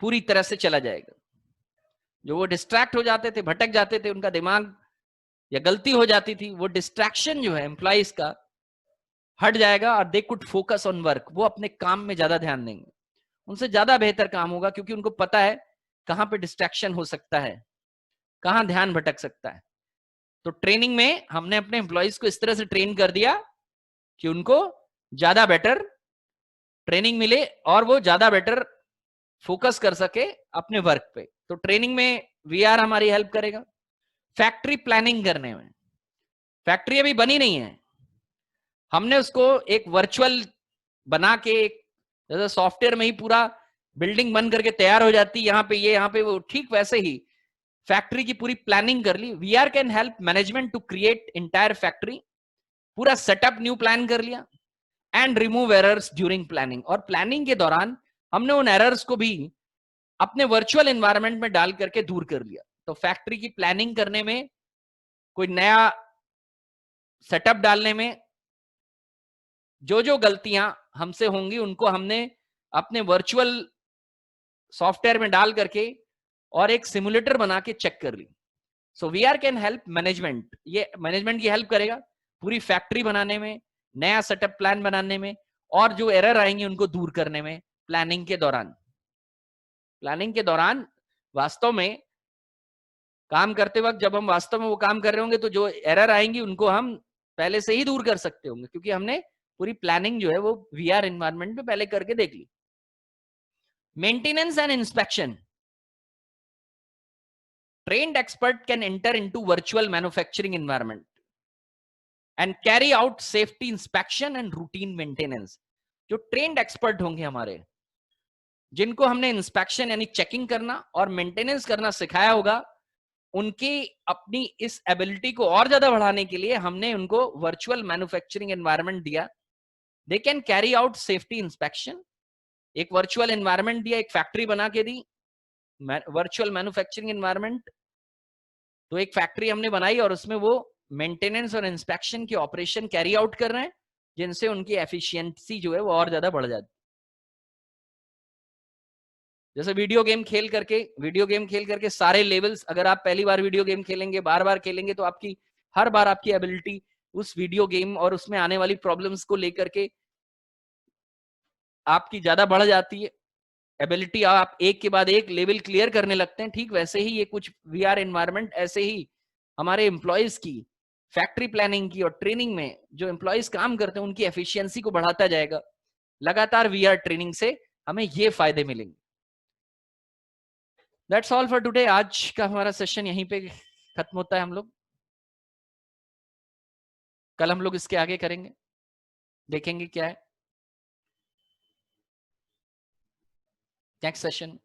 पूरी तरह से चला जाएगा। जो वो डिस्ट्रैक्ट हो जाते थे, भटक जाते थे, उनका दिमाग या गलती हो जाती थी, वो डिस्ट्रैक्शन जो है एम्प्लॉइज का हट जाएगा और they could focus on work, वो अपने काम में ज्यादा ध्यान देंगे, उनसे ज्यादा बेहतर काम होगा, क्योंकि उनको पता है कहां पे डिस्ट्रैक्शन हो सकता है, कहां ध्यान भटक सकता है। तो ट्रेनिंग में हमने अपने एम्प्लॉइज को इस तरह से ट्रेन कर दिया कि उनको ज्यादा बेटर ट्रेनिंग मिले और वो ज्यादा बेटर फोकस कर सके अपने वर्क पे। तो ट्रेनिंग में वीआर हमारी हेल्प करेगा। फैक्ट्री प्लानिंग करने में, फैक्ट्री अभी बनी नहीं है, हमने उसको एक वर्चुअल बना के, जैसे सॉफ्टवेयर में ही पूरा बिल्डिंग बन करके तैयार हो जाती, यहाँ पे ये, यहाँ पे वो, ठीक वैसे ही फैक्ट्री की पूरी प्लानिंग कर ली। VR can help management to create entire factory, पूरा सेटअप न्यू प्लान कर लिया, and remove errors during planning, और प्लानिंग के दौरान हमने उन एरर्स को भी अपने वर्चुअल एनवायरनमेंट में डाल करके दूर कर लिया। तो फैक्ट्री की प्लानिंग करने में, कोई नया सेटअप डालने में, जो जो गलतियां हमसे होंगी उनको हमने अपने वर्चुअल सॉफ्टवेयर में डाल करके और एक सिमुलेटर बना के चेक कर ली। सो वीआर कैन हेल्प मैनेजमेंट, ये मैनेजमेंट की हेल्प करेगा पूरी फैक्ट्री बनाने में, नया सेटअप प्लान बनाने में, और जो एरर आएंगे उनको दूर करने में प्लानिंग के दौरान। प्लानिंग के दौरान वास्तव में काम करते वक्त जब हम वास्तव में वो काम कर रहे होंगे तो जो एरर आएंगी उनको हम पहले से ही दूर कर सकते होंगे, क्योंकि हमने पूरी प्लानिंग जो है वो वीआर एनवायरनमेंट में पहले करके देख ली। Maintenance and inspection, trained expert can enter into virtual manufacturing environment and carry out safety inspection and routine maintenance। जो ट्रेंड एक्सपर्ट होंगे हमारे, जिनको हमने इंस्पेक्शन यानी चेकिंग करना और मेंटेनेंस करना सिखाया होगा, उनकी अपनी इस एबिलिटी को और ज्यादा बढ़ाने के लिए हमने उनको वर्चुअल मैन्युफैक्चरिंग एनवायरनमेंट दिया। They can carry out safety inspection, एक वर्चुअल एनवायरनमेंट दिया, एक फैक्ट्री बना के दी, वर्चुअल मैन्युफैक्चरिंग एनवायरनमेंट। तो एक फैक्ट्री हमने बनाई और उसमें वो मेंटेनेंस और इंस्पेक्शन के ऑपरेशन कैरी आउट कर रहे हैं, जिनसे उनकी एफिशिएंसी जो है वो और ज्यादा बढ़ जाती। जैसे वीडियो गेम खेल करके सारे लेवल्स, अगर आप पहली बार वीडियो गेम खेलेंगे, बार बार खेलेंगे, तो आपकी हर बार आपकी एबिलिटी उस वीडियो गेम और उसमें आने वाली प्रॉब्लम्स को लेकर के आपकी ज्यादा बढ़ जाती है। एबिलिटी आप एक के बाद एक लेवल क्लियर करने लगते हैं। ठीक वैसे ही ये कुछ वीआर एनवायरनमेंट ऐसे ही हमारे एम्प्लॉयज की फैक्ट्री प्लानिंग की और ट्रेनिंग में जो एम्प्लॉयज काम करते हैं उनकी एफिशिएंसी को बढ़ाता जाएगा। लगातार वीआर ट्रेनिंग से हमें ये फायदे मिलेंगे। That's all for today. आज का हमारा सेशन यहीं पे खत्म होता है। हम लोग कल हम लोग इसके आगे करेंगे, देखेंगे क्या है नेक्स्ट सेशन।